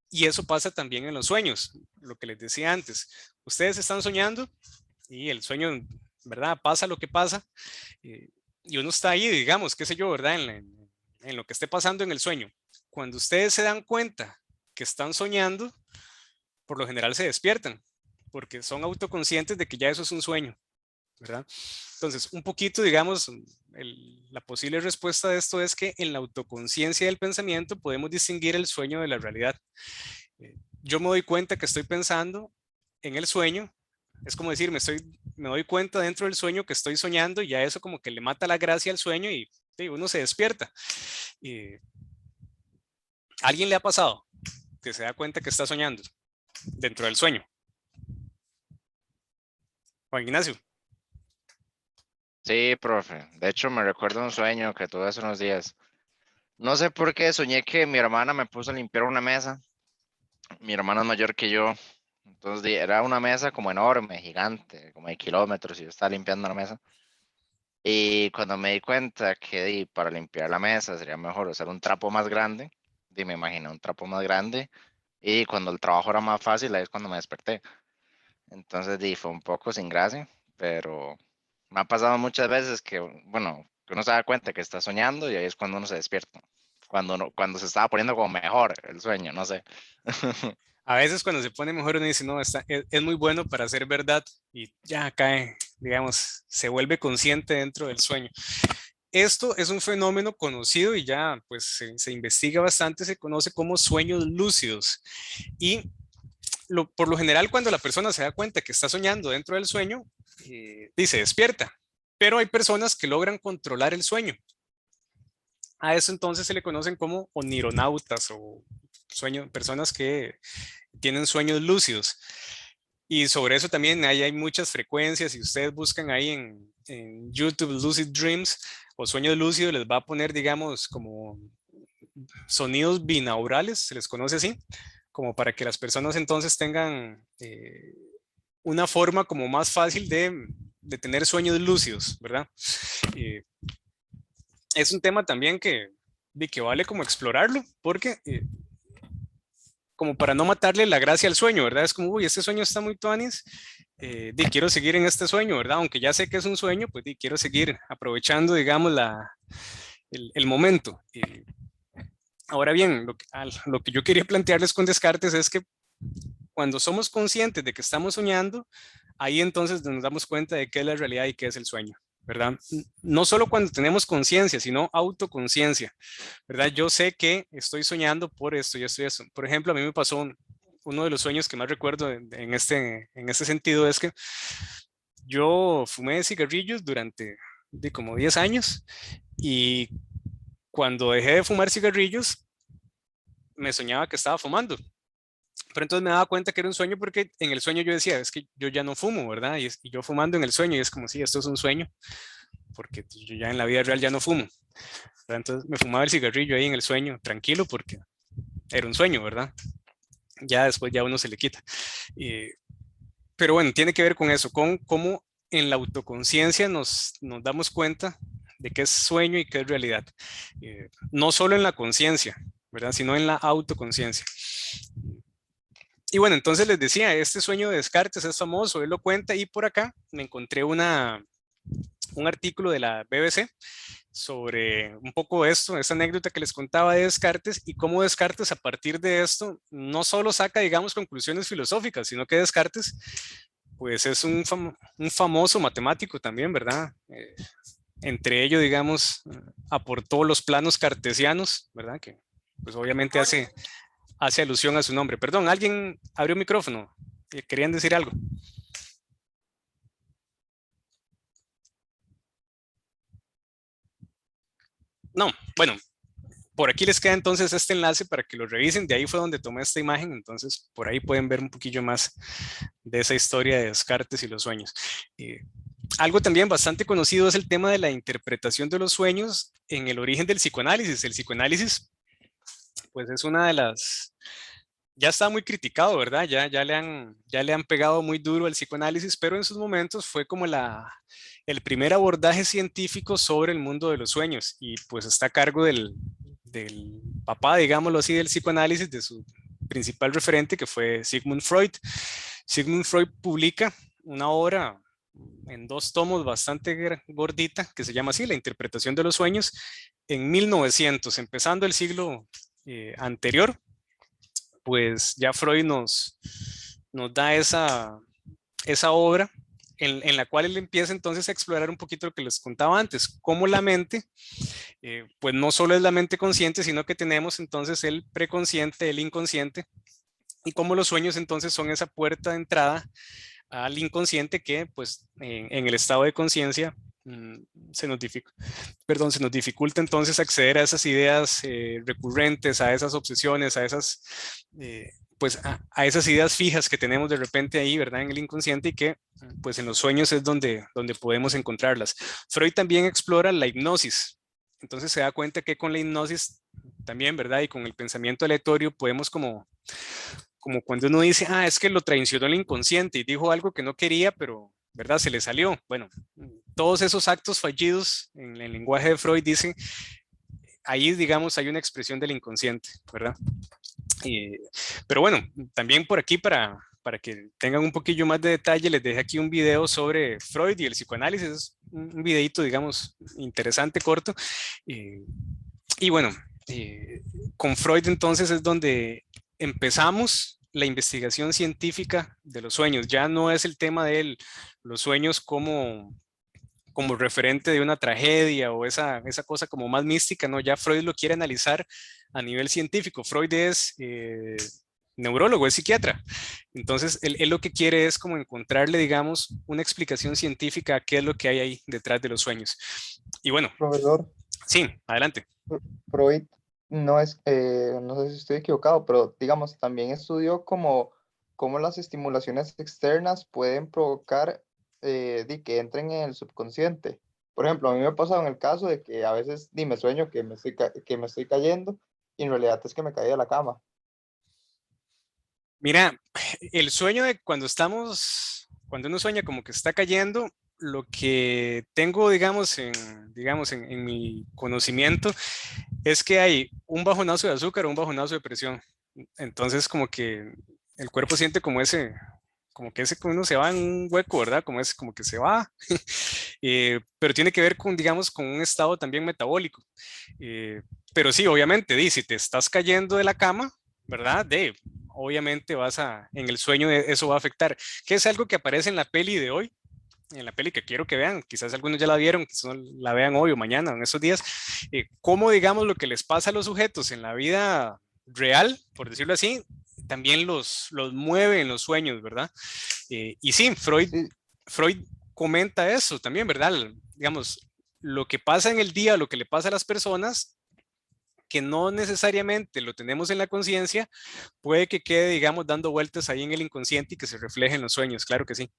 Y eso pasa también en los sueños, lo que les decía antes. Ustedes están soñando y el sueño, ¿verdad? Pasa lo que pasa y uno está ahí, digamos, qué sé yo, ¿verdad? En lo que esté pasando en el sueño. Cuando ustedes se dan cuenta que están soñando, por lo general se despiertan, porque son autoconscientes de que ya eso es un sueño, ¿verdad? Entonces, un poquito, digamos, la posible respuesta de esto es que en la autoconciencia del pensamiento podemos distinguir el sueño de la realidad. Yo me doy cuenta que estoy pensando en el sueño, es como decir, me doy cuenta dentro del sueño que estoy soñando y ya eso como que le mata la gracia al sueño y uno se despierta. ¿A alguien le ha pasado? que se da cuenta que está soñando dentro del sueño? Juan Ignacio. Sí, profe. De hecho, me recuerdo un sueño que tuve hace unos días. No sé por qué soñé que mi hermana me puso a limpiar una mesa. Mi hermana es mayor que yo. Entonces era una mesa como enorme, gigante, como de kilómetros, y yo estaba limpiando la mesa. Y cuando me di cuenta que para limpiar la mesa sería mejor usar un trapo más grande, me imaginé un trapo más grande. Y cuando el trabajo era más fácil, ahí es cuando me desperté. Entonces fue un poco sin gracia, pero me ha pasado muchas veces que, bueno, que uno se da cuenta que está soñando y ahí es cuando uno se despierta. Cuando se estaba poniendo como mejor el sueño, no sé. A veces cuando se pone mejor uno dice, no, es muy bueno para ser verdad y ya cae, digamos, se vuelve consciente dentro del sueño. Esto es un fenómeno conocido y ya pues se investiga bastante, se conoce como sueños lúcidos. Y por lo general cuando la persona se da cuenta que está soñando dentro del sueño, dice despierta, pero hay personas que logran controlar el sueño. A eso entonces se le conocen como onironautas o personas que tienen sueños lúcidos. Y sobre eso también hay muchas frecuencias. Si ustedes buscan ahí en YouTube Lucid Dreams o sueños lúcidos, les va a poner, digamos, como sonidos binaurales, se les conoce así, como para que las personas entonces tengan una forma como más fácil de tener sueños lúcidos, ¿verdad? Es un tema también que vale como explorarlo, porque como para no matarle la gracia al sueño, ¿verdad? Es como, uy, este sueño está muy tuanis, quiero seguir en este sueño, ¿verdad? Aunque ya sé que es un sueño, pues quiero seguir aprovechando, digamos, el momento. Ahora bien, lo que yo quería plantearles con Descartes es que cuando somos conscientes de que estamos soñando, ahí entonces nos damos cuenta de qué es la realidad y qué es el sueño, ¿verdad? No solo cuando tenemos conciencia, sino autoconciencia, ¿verdad? Yo sé que estoy soñando por esto y esto y eso. Por ejemplo, a mí me pasó uno de los sueños que más recuerdo en este sentido es que yo fumé cigarrillos durante como 10 años y cuando dejé de fumar cigarrillos, me soñaba que estaba fumando. Pero entonces me daba cuenta que era un sueño porque en el sueño yo decía, es que yo ya no fumo, ¿verdad? Y yo fumando en el sueño y es como si esto es un sueño, porque yo ya en la vida real ya no fumo. ¿Verdad? Entonces me fumaba el cigarrillo ahí en el sueño, tranquilo, porque era un sueño, ¿verdad? Ya después ya uno se le quita. Pero bueno, tiene que ver con eso, con cómo en la autoconciencia nos damos cuenta de qué es sueño y qué es realidad. No solo en la conciencia, ¿verdad? Sino en la autoconciencia. Y bueno, entonces les decía, este sueño de Descartes es famoso, él lo cuenta y por acá me encontré un artículo de la BBC sobre un poco esto, esta anécdota que les contaba de Descartes y cómo Descartes a partir de esto no solo saca, digamos, conclusiones filosóficas, sino que Descartes pues es un famoso matemático también, ¿verdad? Entre ellos, digamos, aportó los planos cartesianos, ¿verdad? Que pues obviamente hace alusión a su nombre. Perdón, alguien abrió micrófono. ¿Querían decir algo? No, bueno, por aquí les queda entonces este enlace para que lo revisen. De ahí fue donde tomé esta imagen. Entonces, por ahí pueden ver un poquillo más de esa historia de Descartes y los sueños. Algo también bastante conocido es el tema de la interpretación de los sueños en el origen del psicoanálisis. El psicoanálisis, pues es una de las... Ya está muy criticado, ¿verdad? Ya le han pegado muy duro al psicoanálisis, pero en sus momentos fue como el primer abordaje científico sobre el mundo de los sueños y pues está a cargo del papá, digámoslo así, del psicoanálisis, de su principal referente que fue Sigmund Freud. Sigmund Freud publica una obra en 2 tomos bastante gordita que se llama así, La interpretación de los sueños, en 1900, empezando el siglo anterior, pues ya Freud nos da esa obra en la cual él empieza entonces a explorar un poquito lo que les contaba antes, cómo la mente, pues no solo es la mente consciente, sino que tenemos entonces el preconsciente, el inconsciente, y cómo los sueños entonces son esa puerta de entrada al inconsciente que pues en el estado de conciencia se nos dificulta entonces acceder a esas ideas recurrentes, a esas obsesiones, a esas, pues a esas ideas fijas que tenemos de repente ahí, ¿verdad? En el inconsciente y que pues en los sueños es donde podemos encontrarlas. Freud también explora la hipnosis. Entonces se da cuenta que con la hipnosis también, ¿verdad? Y con el pensamiento aleatorio podemos como cuando uno dice, es que lo traicionó el inconsciente y dijo algo que no quería, pero, ¿verdad? Se le salió. Bueno, todos esos actos fallidos en el lenguaje de Freud dicen, ahí, digamos, hay una expresión del inconsciente, ¿verdad? Pero bueno, también por aquí para que tengan un poquillo más de detalle, les dejé aquí un video sobre Freud y el psicoanálisis, es un videito, digamos, interesante, corto. Y bueno, con Freud entonces es donde empezamos la investigación científica de los sueños. Ya no es el tema de los sueños como referente de una tragedia o esa cosa como más mística, ¿no? Ya Freud lo quiere analizar a nivel científico. Freud es neurólogo, es psiquiatra. Entonces, él lo que quiere es como encontrarle, digamos, una explicación científica a qué es lo que hay ahí detrás de los sueños. Y bueno. Profesor. Sí, adelante. Freud no sé si estoy equivocado, pero digamos, también estudió cómo las estimulaciones externas pueden provocar que entren en el subconsciente. Por ejemplo, a mí me ha pasado en el caso de que a veces me sueño que me estoy cayendo y en realidad es que me caí de la cama. Mira, el sueño de cuando uno sueña como que está cayendo, lo que tengo, digamos, en mi conocimiento es que hay un bajonazo de azúcar o un bajonazo de presión. Entonces, como que el cuerpo siente como que uno se va en un hueco, ¿verdad? Como que se va. Pero tiene que ver con, digamos, con un estado también metabólico. Pero sí, obviamente, si te estás cayendo de la cama, ¿verdad? Obviamente en el sueño eso va a afectar, que es algo que aparece en la peli de hoy, en la peli que quiero que vean, quizás algunos ya la vieron, quizás la vean hoy o mañana, en esos días, cómo, digamos, lo que les pasa a los sujetos en la vida real, por decirlo así, también los mueve en los sueños, ¿verdad? Y sí, Freud comenta eso también, ¿verdad? Digamos, lo que pasa en el día, lo que le pasa a las personas, que no necesariamente lo tenemos en la conciencia, puede que quede, digamos, dando vueltas ahí en el inconsciente y que se refleje en los sueños, claro que sí.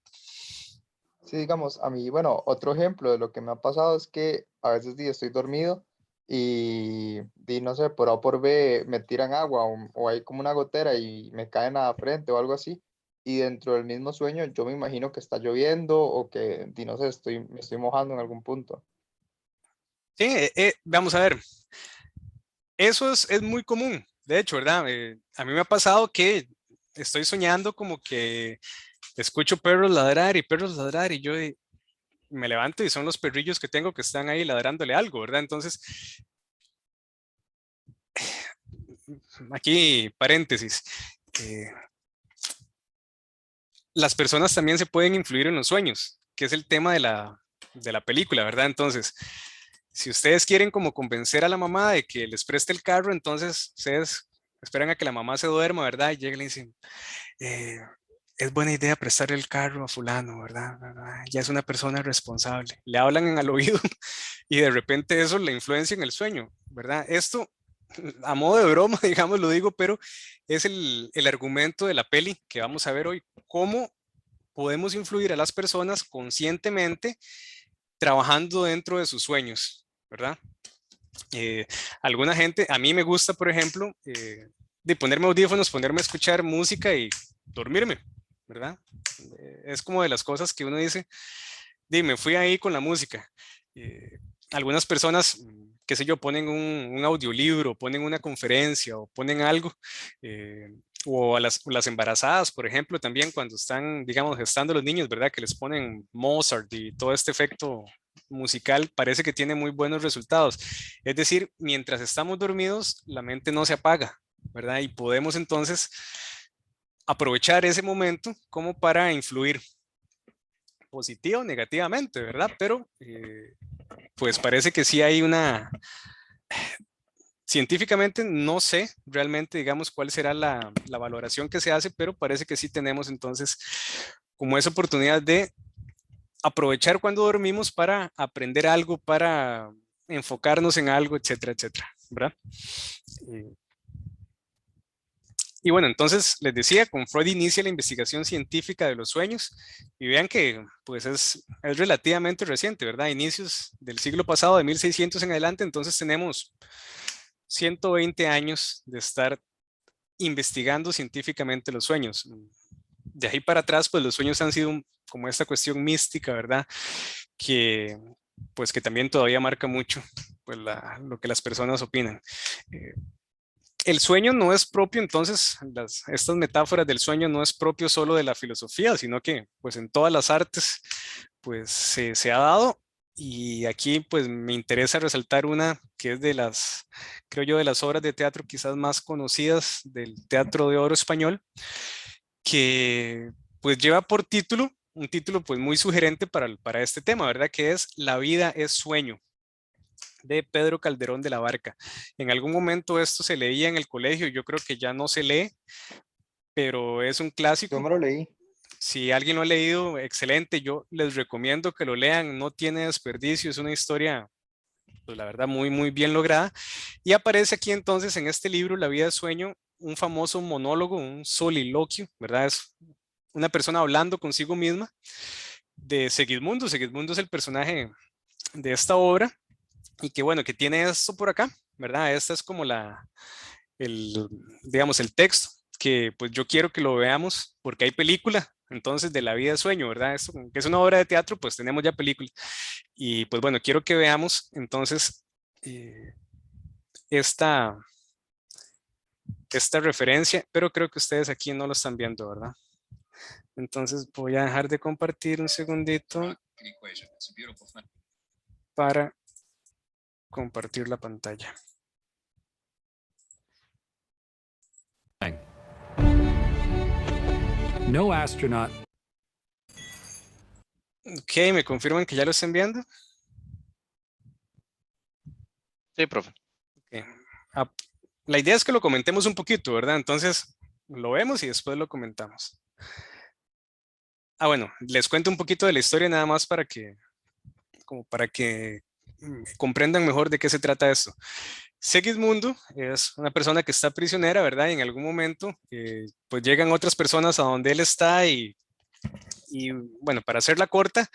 Sí, digamos, a mí, bueno, otro ejemplo de lo que me ha pasado es que a veces estoy dormido y no sé, por A o por B me tiran agua o hay como una gotera y me caen a la frente o algo así. Y dentro del mismo sueño yo me imagino que está lloviendo o que, no sé, me estoy mojando en algún punto. Sí, vamos a ver, eso es muy común, de hecho, ¿verdad? A mí me ha pasado que estoy soñando como que escucho perros ladrar y yo me levanto y son los perrillos que tengo que están ahí ladrándole algo, ¿verdad? Entonces, aquí paréntesis. Las personas también se pueden influir en los sueños, que es el tema de la película, ¿verdad? Entonces, si ustedes quieren como convencer a la mamá de que les preste el carro, entonces ustedes esperan a que la mamá se duerma, ¿verdad? Y lleguen y le dicen, es buena idea prestarle el carro a fulano, ¿verdad? Ya es una persona responsable. Le hablan al oído y de repente eso le influencia en el sueño, ¿verdad? Esto, a modo de broma, digamos, lo digo, pero es el argumento de la peli que vamos a ver hoy. ¿Cómo podemos influir a las personas conscientemente trabajando dentro de sus sueños, ¿verdad? Alguna gente, a mí me gusta, por ejemplo, de ponerme audífonos, ponerme a escuchar música y dormirme, ¿verdad? Es como de las cosas que uno dice, me fui ahí con la música. Algunas personas, qué sé yo, ponen un audiolibro, ponen una conferencia o ponen algo, o a las embarazadas, por ejemplo, también cuando están, digamos, gestando los niños, ¿verdad? Que les ponen Mozart y todo este efecto musical, parece que tiene muy buenos resultados. Es decir, mientras estamos dormidos, la mente no se apaga, ¿verdad? Y podemos entonces aprovechar ese momento como para influir positivo o negativamente, ¿verdad? Pero pues parece que sí hay científicamente no sé realmente, digamos, cuál será la valoración que se hace, pero parece que sí tenemos entonces como esa oportunidad de aprovechar cuando dormimos para aprender algo, para enfocarnos en algo, etcétera, etcétera, ¿verdad? Y bueno, entonces les decía, con Freud inicia la investigación científica de los sueños y vean que pues es relativamente reciente, ¿verdad? Inicios del siglo pasado, de 1600 en adelante, entonces tenemos 120 años de estar investigando científicamente los sueños. De ahí para atrás, pues los sueños han sido como esta cuestión mística, ¿verdad? Que pues que también todavía marca mucho pues lo que las personas opinan. El sueño no es propio, entonces, estas metáforas del sueño no es propio solo de la filosofía, sino que pues en todas las artes pues se ha dado. Y aquí pues me interesa resaltar una que es de las, creo yo, de las obras de teatro quizás más conocidas del teatro de oro español, que pues lleva por título, un título pues muy sugerente para este tema, ¿verdad? Que es La vida es sueño, de Pedro Calderón de la Barca. En algún momento esto se leía en el colegio, yo creo que ya no se lee, pero es un Yo clásico. me lo leí. Si alguien lo ha leído, excelente, yo les recomiendo que lo lean, no tiene desperdicio, es una historia, pues la verdad, muy, muy bien lograda. Y aparece aquí entonces en este libro, La vida de sueño, un famoso monólogo, un soliloquio, ¿verdad? Es una persona hablando consigo misma de Segismundo. Segismundo es el personaje de esta obra y que bueno, que tiene esto por acá, ¿verdad? Esta es como el, digamos, el texto que pues yo quiero que lo veamos porque hay película, entonces de La vida de sueño, ¿verdad? Esto, que es una obra de teatro, pues tenemos ya película. Y pues bueno, quiero que veamos entonces esta, esta referencia, pero creo que ustedes aquí no lo están viendo, ¿verdad? Entonces voy a dejar de compartir un segundito para compartir la pantalla. No astronaut. Ok, me confirman que ya lo están viendo. Sí, profe. Okay. La idea es que lo comentemos un poquito, ¿verdad? Entonces lo vemos y después lo comentamos. Bueno, les cuento un poquito de la historia nada más como para que comprendan mejor de qué se trata esto. Segismundo es una persona que está prisionera, ¿verdad? Y en algún momento, pues llegan otras personas a donde él está y bueno, para hacerla corta,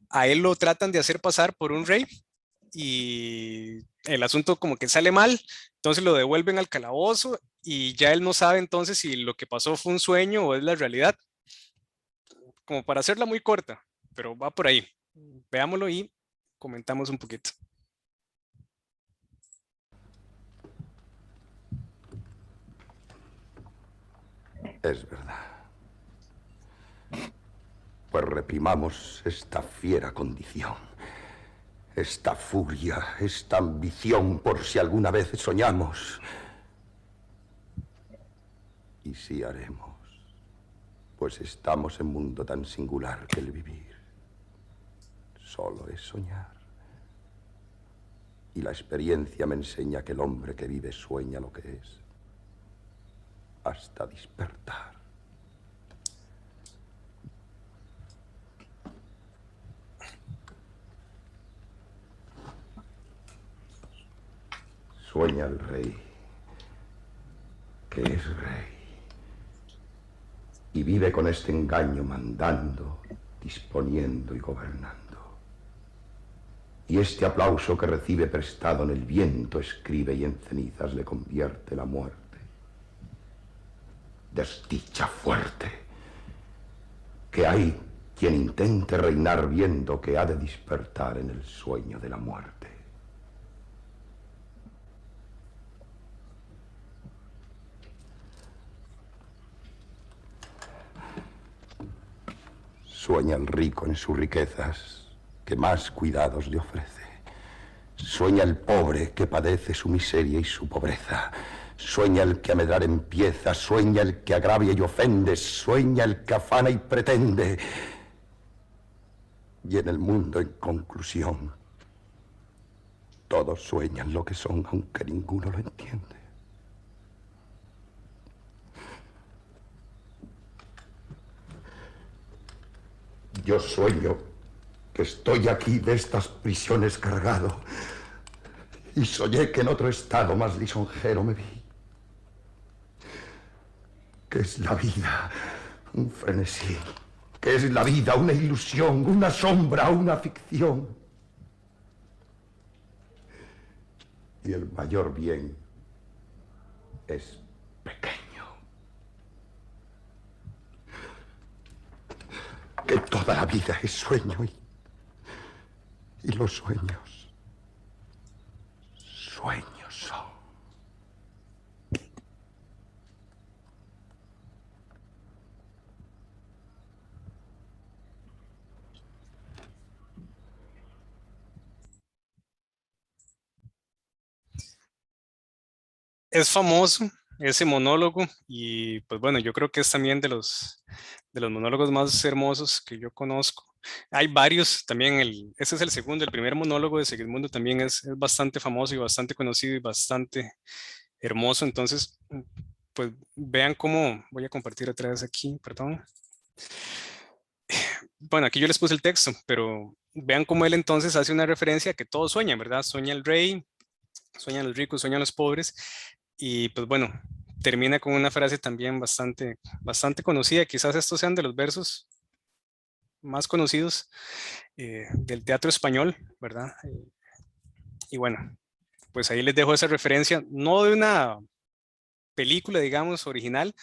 a él lo tratan de hacer pasar por un rey y el asunto como que sale mal, entonces lo devuelven al calabozo y ya él no sabe entonces si lo que pasó fue un sueño o es la realidad, como para hacerla muy corta, pero va por ahí. Veámoslo y comentamos un poquito. Es verdad. Pues reprimamos esta fiera condición, esta furia, esta ambición por si alguna vez soñamos. Y sí haremos, pues estamos en un mundo tan singular que el vivir solo es soñar. Y la experiencia me enseña que el hombre que vive sueña lo que es, hasta despertar. Sueña el rey, que es rey, y vive con este engaño mandando, disponiendo y gobernando. Y este aplauso que recibe prestado en el viento escribe y en cenizas le convierte la muerte. Desdicha fuerte, que hay quien intente reinar viendo que ha de despertar en el sueño de la muerte. Sueña el rico en sus riquezas, que más cuidados le ofrece. Sueña el pobre que padece su miseria y su pobreza. Sueña el que a medrar empieza, sueña el que agravia y ofende, sueña el que afana y pretende. Y en el mundo, en conclusión, todos sueñan lo que son, aunque ninguno lo entiende. Yo sueño que estoy aquí de estas prisiones cargado y soñé que en otro estado más lisonjero me vi. ¿Qué es la vida? Un frenesí. ¿Qué es la vida? Una ilusión, una sombra, una ficción. Y el mayor bien es pequeño. Que toda la vida es sueño y los sueños son. Es famoso ese monólogo y pues bueno, yo creo que es también de los monólogos más hermosos que yo conozco. Hay varios, también ese es el segundo, el primer monólogo de Segismundo también es bastante famoso y bastante conocido y bastante hermoso. Entonces, pues vean cómo, voy a compartir otra vez aquí, perdón. Bueno, aquí yo les puse el texto, pero vean cómo él entonces hace una referencia a que todos sueñan, ¿verdad? Sueña el rey, sueñan los ricos, sueñan los pobres. Y pues bueno, termina con una frase también bastante conocida. Quizás estos sean de los versos más conocidos del teatro español, ¿verdad? Y bueno, pues ahí les dejo esa referencia, no de una película, digamos, original,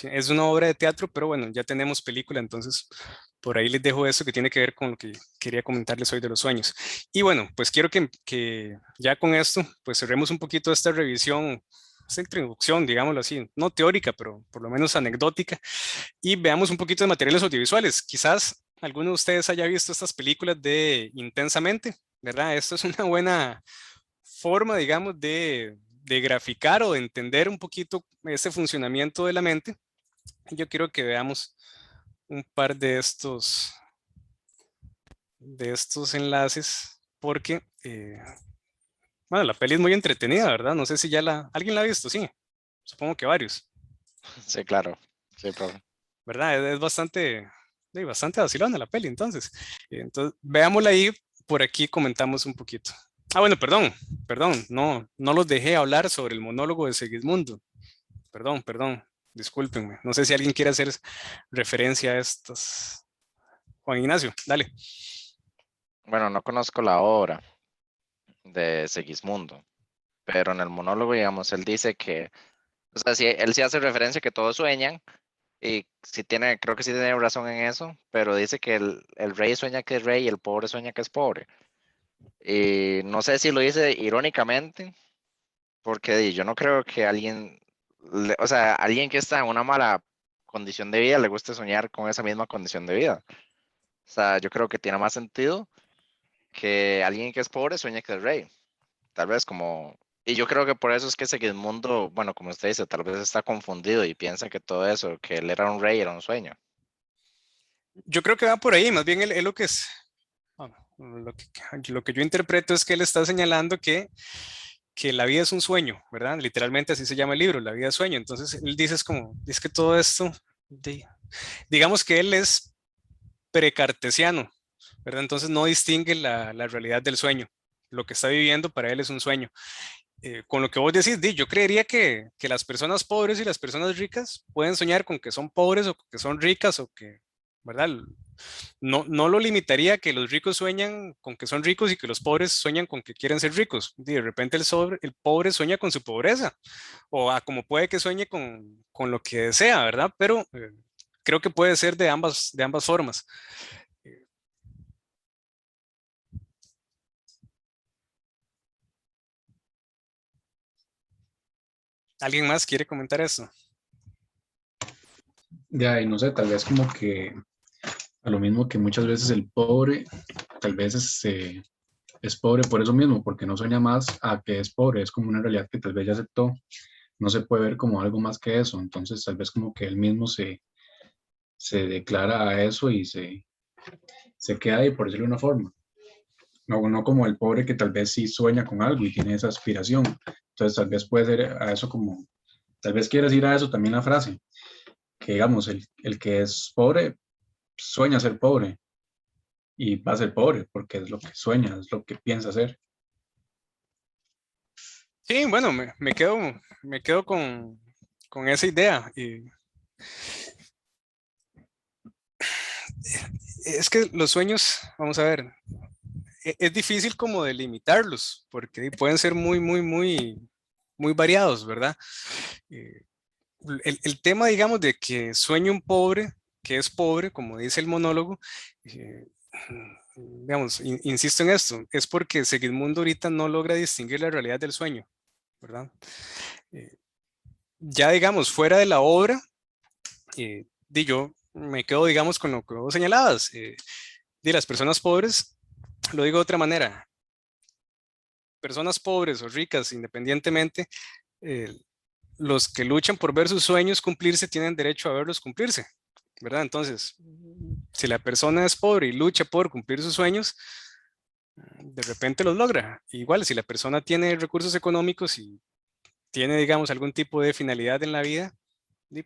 es una obra de teatro, pero bueno, ya tenemos película, entonces por ahí les dejo eso que tiene que ver con lo que quería comentarles hoy de los sueños. Y bueno, pues quiero que ya con esto, pues cerremos un poquito esta revisión, esta introducción, digámoslo así, no teórica, pero por lo menos anecdótica, y veamos un poquito de materiales audiovisuales. Quizás alguno de ustedes haya visto estas películas de Intensamente, ¿verdad? Esto es una buena forma, digamos, de graficar o de entender un poquito ese funcionamiento de la mente. Yo quiero que veamos un par de estos enlaces porque, bueno, la peli es muy entretenida, ¿verdad? No sé si ya ¿alguien la ha visto? Sí, supongo que varios. Sí, claro. Sí, profe. ¿Verdad? Es bastante vacilona la peli, entonces. Entonces, veámosla ahí, por aquí comentamos un poquito. Ah, bueno, perdón, no los dejé hablar sobre el monólogo de Segismundo. Perdón, discúlpenme. No sé si alguien quiere hacer referencia a estas. Juan Ignacio, dale. Bueno, no conozco la obra de Segismundo, pero en el monólogo, digamos, él dice que, o sea, sí, él sí hace referencia a que todos sueñan, y sí tiene, creo que sí tiene razón en eso, pero dice que el rey sueña que es rey y el pobre sueña que es pobre. Y no sé si lo dice irónicamente, porque yo no creo que alguien, o sea, alguien que está en una mala condición de vida le guste soñar con esa misma condición de vida. O sea, yo creo que tiene más sentido que alguien que es pobre sueñe que es rey. Tal vez como, y yo creo que por eso es que Segismundo, bueno, como usted dice, tal vez está confundido y piensa que todo eso, que él era un rey, era un sueño. Yo creo que va por ahí, más bien él lo que es, bueno, lo que yo interpreto es que él está señalando que la vida es un sueño, ¿verdad? Literalmente así se llama el libro, la vida es sueño. Entonces él dice es que todo esto, digamos que él es precartesiano, ¿verdad? Entonces no distingue la realidad del sueño. Lo que está viviendo para él es un sueño. Con lo que vos decís, yo creería que las personas pobres y las personas ricas pueden soñar con que son pobres o que son ricas o que, ¿verdad? No lo limitaría a que los ricos sueñan con que son ricos y que los pobres sueñan con que quieren ser ricos. De repente el pobre sueña con su pobreza o como puede que sueñe con lo que desea, ¿verdad? Pero creo que puede ser de ambas formas. ¿Alguien más quiere comentar eso? Ya, y no sé, tal vez como que a lo mismo que muchas veces el pobre, tal vez es pobre por eso mismo, porque no sueña más a que es pobre, es como una realidad que tal vez ya aceptó, no se puede ver como algo más que eso, entonces tal vez como que él mismo se declara a eso y se queda ahí, por decirlo de una forma. No como el pobre que tal vez sí sueña con algo y tiene esa aspiración, entonces tal vez puede ser a eso como, tal vez quiere decir a eso también la frase, que digamos, el que es pobre sueña ser pobre, y va a ser pobre porque es lo que sueña, es lo que piensa hacer. Sí, bueno, me quedo con esa idea. Y es que los sueños, vamos a ver, es difícil como delimitarlos, porque pueden ser muy variados, ¿verdad? El tema, digamos, de que sueñe un pobre, que es pobre, como dice el monólogo, digamos, insisto en esto, es porque Segismundo ahorita no logra distinguir la realidad del sueño, ¿verdad? Ya, digamos, fuera de la obra, yo me quedo, digamos, con lo que vos señalabas, de las personas pobres, lo digo de otra manera, personas pobres o ricas, independientemente, los que luchan por ver sus sueños cumplirse tienen derecho a verlos cumplirse, ¿verdad? Entonces, si la persona es pobre y lucha por cumplir sus sueños, de repente los logra. Igual, si la persona tiene recursos económicos y tiene, digamos, algún tipo de finalidad en la vida,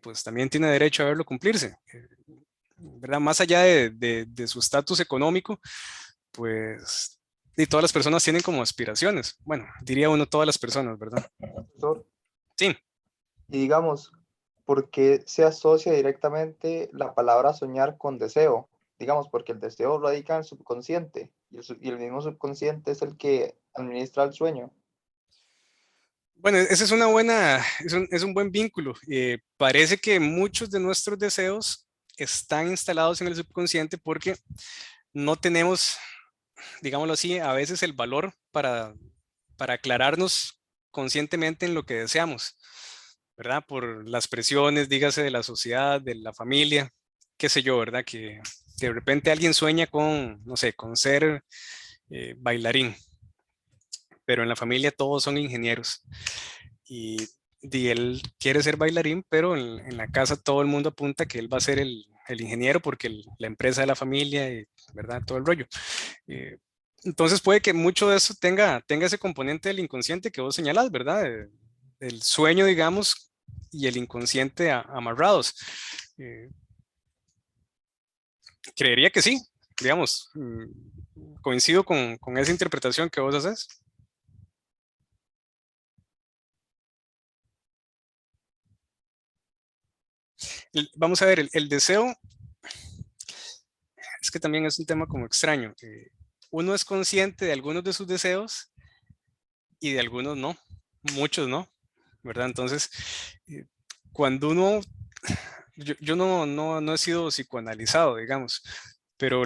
pues también tiene derecho a verlo cumplirse, ¿verdad? Más allá de su estatus económico, pues, y todas las personas tienen como aspiraciones. Bueno, diría uno todas las personas, ¿verdad? Profesor. Sí. Y digamos, ¿por qué se asocia directamente la palabra soñar con deseo? Digamos, porque el deseo radica en el subconsciente y el mismo subconsciente es el que administra el sueño. Bueno, esa es una buena, es un buen vínculo. Parece que muchos de nuestros deseos están instalados en el subconsciente porque no tenemos, digámoslo así, a veces el valor para aclararnos conscientemente en lo que deseamos, ¿verdad? Por las presiones, dígase, de la sociedad, de la familia, qué sé yo, ¿verdad? Que de repente alguien sueña con, no sé, con ser bailarín, pero en la familia todos son ingenieros. Y él quiere ser bailarín, pero en la casa todo el mundo apunta que él va a ser el ingeniero porque la empresa de la familia, y, ¿verdad? Todo el rollo. Entonces puede que mucho de eso tenga ese componente del inconsciente que vos señalás, ¿verdad? El sueño, digamos, y el inconsciente amarrados. Creería que sí, digamos, coincido con esa interpretación que vos haces. Vamos a ver, el deseo es que también es un tema como extraño. Uno es consciente de algunos de sus deseos y de algunos no, muchos no, ¿verdad? Entonces, cuando uno, yo no he sido psicoanalizado, digamos, pero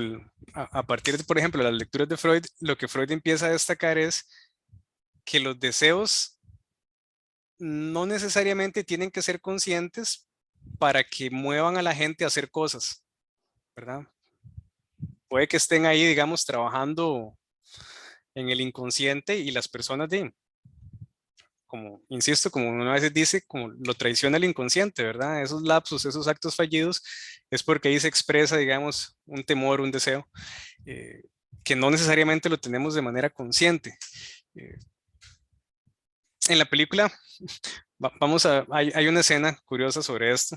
a partir de, por ejemplo, las lecturas de Freud, lo que Freud empieza a destacar es que los deseos no necesariamente tienen que ser conscientes para que muevan a la gente a hacer cosas, ¿verdad? Puede que estén ahí, digamos, trabajando en el inconsciente y las personas como, insisto, como uno a veces dice, como lo traiciona el inconsciente, ¿verdad? Esos lapsos, esos actos fallidos, es porque ahí se expresa, digamos, un temor, un deseo, que no necesariamente lo tenemos de manera consciente. En la película, hay una escena curiosa sobre esto,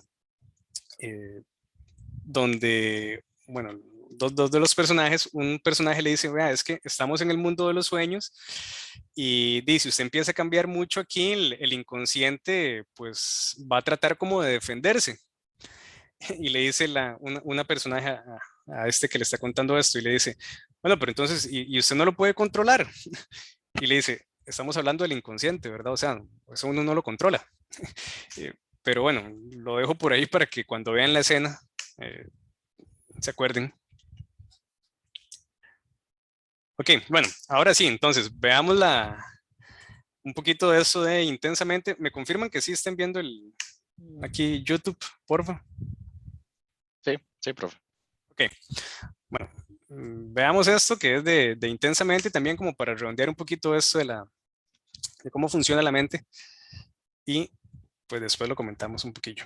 donde, bueno, dos de los personajes, un personaje le dice, vea, es que estamos en el mundo de los sueños y dice, usted empieza a cambiar mucho aquí, el inconsciente pues va a tratar como de defenderse. Y le dice una personaje a este que le está contando esto y le dice, bueno, pero entonces, y usted no lo puede controlar. Y le dice, estamos hablando del inconsciente, ¿verdad? O sea, eso uno no lo controla. Pero bueno, lo dejo por ahí para que cuando vean la escena se acuerden. Ok, bueno, ahora sí, entonces veamos un poquito de eso de intensamente. ¿Me confirman que sí estén viendo aquí YouTube, porfa? Sí, profe. Ok, bueno, veamos esto que es de intensamente también como para redondear un poquito esto de cómo funciona la mente y pues después lo comentamos un poquillo.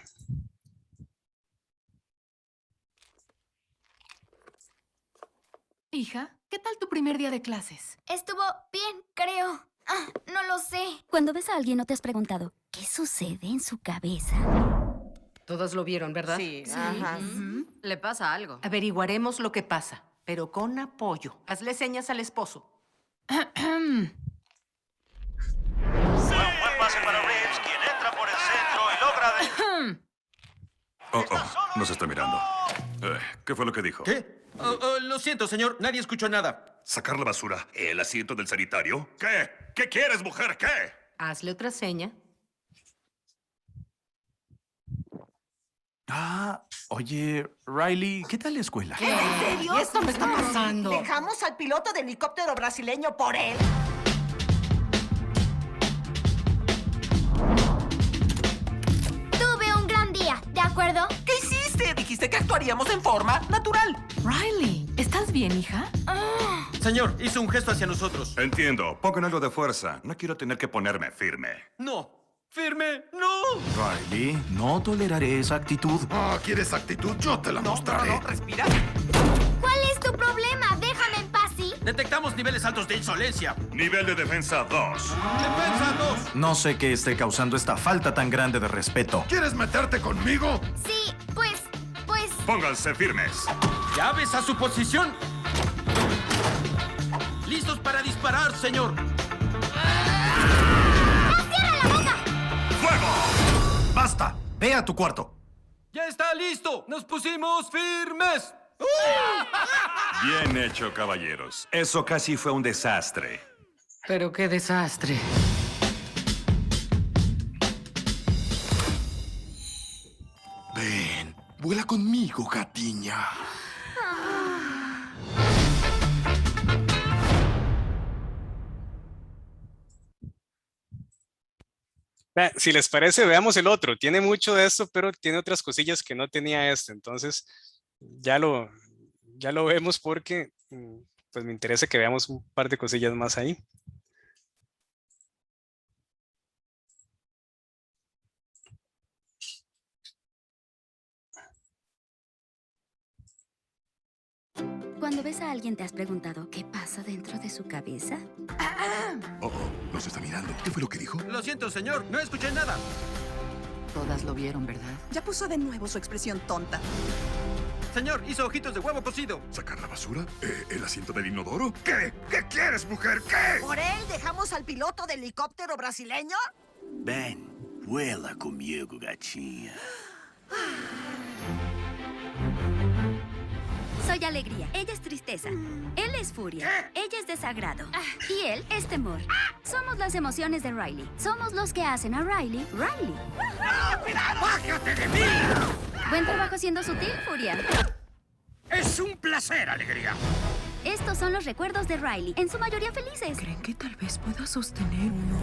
Hija, ¿qué tal tu primer día de clases? Estuvo bien, creo. No lo sé. Cuando ves a alguien, ¿no te has preguntado qué sucede en su cabeza? Todos lo vieron, ¿verdad? Sí, Sí. ajá. Ujú. Le pasa algo. Averiguaremos lo que pasa. pero con apoyo. Hazle señas al esposo. Buen pase para Reeves, quien entra por el centro y logra Nos está mirando. ¿Qué fue lo que dijo? ¿Qué? Lo siento, señor. Nadie escuchó nada. ¿Sacar la basura? ¿El asiento del sanitario? ¿Qué? ¿Qué quieres, mujer? ¿Qué? Hazle otra seña. Oye, Riley, ¿qué tal la escuela? ¿Qué? ¿En serio? Esto me está pasando. ¿Dejamos al piloto de helicóptero brasileño por él? Tuve un gran día, ¿de acuerdo? ¿Qué hiciste? Dijiste que actuaríamos en forma natural. Riley, ¿estás bien, hija? Señor, hizo un gesto hacia nosotros. Entiendo. Pongan algo de fuerza. No quiero tener que ponerme firme. No. ¡Firme! ¡No! Riley, no toleraré esa actitud. ¿Quieres actitud? Yo te la mostraré. No, respira. ¿Cuál es tu problema? Déjame en paz, ¿sí? Detectamos niveles altos de insolencia. Nivel de defensa 2. ¡Defensa 2! No sé qué esté causando esta falta tan grande de respeto. ¿Quieres meterte conmigo? Sí, pues... Pónganse firmes. ¡Llaves a su posición! ¡Listos para disparar, señor! ¡Fuego! ¡Basta! Ve a tu cuarto. ¡Ya está listo! ¡Nos pusimos firmes! Bien hecho, caballeros. Eso casi fue un desastre. Pero qué desastre. Ven, vuela conmigo, gatiña. Si les parece, veamos el otro. Tiene mucho de esto, pero tiene otras cosillas que no tenía este. Entonces, ya lo vemos porque pues me interesa que veamos un par de cosillas más ahí. Cuando ves a alguien, ¿te has preguntado qué pasa dentro de su cabeza? Nos está mirando. ¿Qué fue lo que dijo? Lo siento, señor. No escuché nada. Todas lo vieron, ¿verdad? Ya puso de nuevo su expresión tonta. Señor, hizo ojitos de huevo cocido. ¿Sacar la basura? ¿El asiento del inodoro? ¿Qué? ¿Qué quieres, mujer? ¿Qué? ¿Por él dejamos al piloto de helicóptero brasileño? Ven, vuela conmigo, gatinha. Soy alegría, ella es tristeza. Él es furia, ella es desagrado. Y él es temor. Somos las emociones de Riley. Somos los que hacen a Riley, Riley. ¡Bájate de mí! Buen trabajo siendo sutil, furia. ¡Es un placer, alegría! Estos son los recuerdos de Riley, en su mayoría felices. ¿Creen que tal vez pueda sostener uno?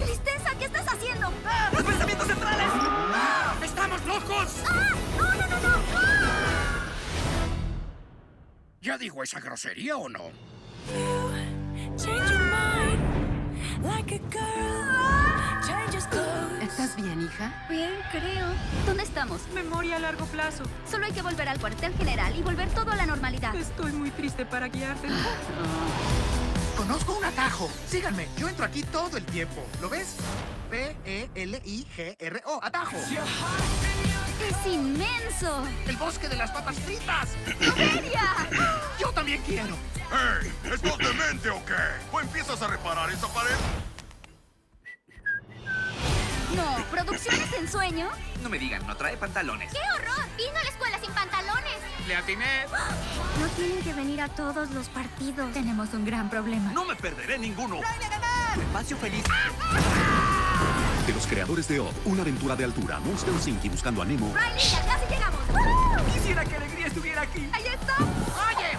¡Tristeza! ¿Qué estás haciendo? ¡Los pensamientos centrales! ¡Estamos locos! ¡No, no, no, no! ¿Ya dijo esa grosería o no? ¿Estás bien, hija? Bien, creo. ¿Dónde estamos? Memoria a largo plazo. Solo hay que volver al cuartel general y volver todo a la normalidad. Estoy muy triste para guiarte. Conozco un atajo. Síganme, yo entro aquí todo el tiempo. ¿Lo ves? P-E-L-I-G-R-O. Atajo. ¡Es inmenso! El bosque de las papas fritas. ¡Comedia! Yo también quiero. ¡Hey! ¿Estás demente o qué? ¿O empiezas a reparar esa pared? No, ¿producciones en sueño? No me digan, no trae pantalones. ¡Qué horror! Vino a la escuela sin pantalones. ¡Le atiné! No tienen que venir a todos los partidos. Tenemos un gran problema. ¡No me perderé ninguno! Espacio feliz. De los creadores de Up, una aventura de altura, Monsters Inc. y Buscando a Nemo. Riley, ya casi llegamos. ¡Woo! Quisiera que Alegría estuviera aquí. ¡Ahí está! ¡Oye!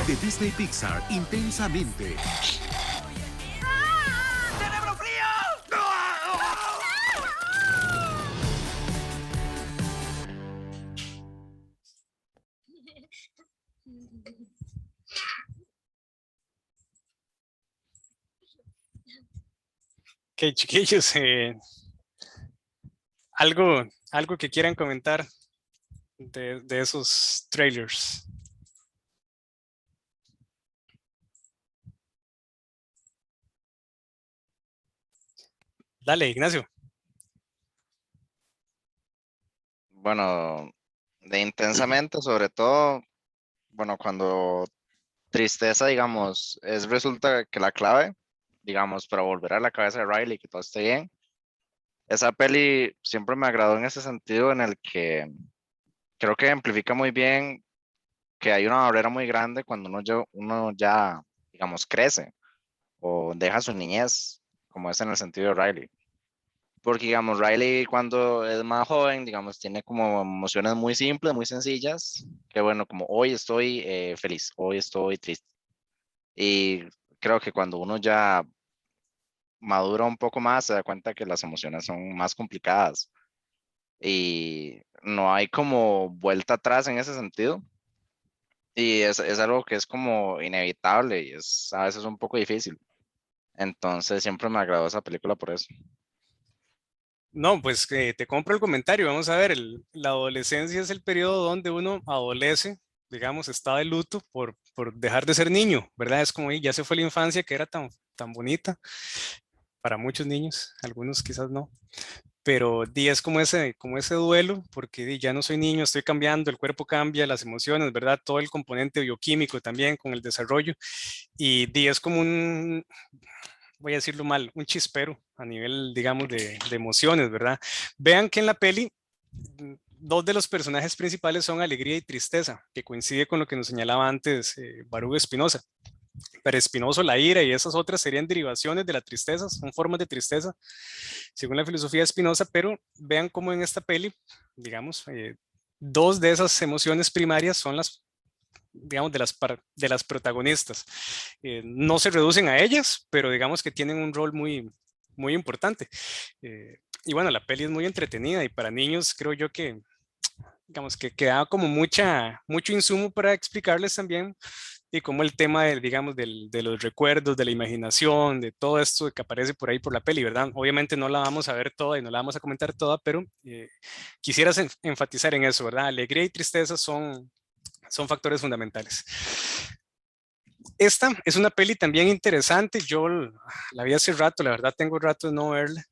De Disney Pixar, Intensamente. ¡Cerebro frío! Ok, chiquillos, algo que quieran comentar de esos trailers. Dale, Ignacio. Bueno, De intensamente, sobre todo, bueno, cuando tristeza, digamos, resulta que la clave, digamos, para volver a la cabeza de Riley, que todo esté bien. Esa peli siempre me agradó en ese sentido en el que creo que amplifica muy bien que hay una barrera muy grande cuando uno ya, digamos, crece o deja su niñez, como es en el sentido de Riley. Porque, digamos, Riley cuando es más joven, digamos, tiene como emociones muy simples, muy sencillas, que bueno, como hoy estoy feliz, hoy estoy triste. Y creo que cuando uno ya madura un poco más, se da cuenta que las emociones son más complicadas y no hay como vuelta atrás en ese sentido. Y es algo que es como inevitable y es a veces un poco difícil. Entonces siempre me agradó esa película por eso. No, pues te compro el comentario. Vamos a ver, la adolescencia es el periodo donde uno adolece, digamos, está de luto por dejar de ser niño, ¿verdad? Es como, ya se fue la infancia que era tan bonita para muchos niños, algunos quizás no. Pero es como ese duelo, porque ya no soy niño, estoy cambiando, el cuerpo cambia, las emociones, ¿verdad? Todo el componente bioquímico también con el desarrollo. Y es como voy a decirlo mal, un chispero a nivel, digamos, de emociones, ¿verdad? Vean que en la peli, dos de los personajes principales son alegría y tristeza, que coincide con lo que nos señalaba antes Baruch Espinosa. Pero Espinoso, la ira y esas otras serían derivaciones de la tristeza, son formas de tristeza, según la filosofía de Spinoza, pero vean cómo en esta peli, digamos, dos de esas emociones primarias son las, digamos, de las protagonistas. No se reducen a ellas, pero digamos que tienen un rol muy, muy importante. Y bueno, la peli es muy entretenida y para niños creo yo que, digamos, que queda como mucho insumo para explicarles también y como el tema digamos, de los recuerdos, de la imaginación, de todo esto que aparece por ahí por la peli, ¿verdad? Obviamente no la vamos a ver toda y no la vamos a comentar toda, pero quisiera enfatizar en eso, ¿verdad? Alegría y tristeza son factores fundamentales. Esta es una peli también interesante, yo la vi hace rato, la verdad tengo rato de no verla,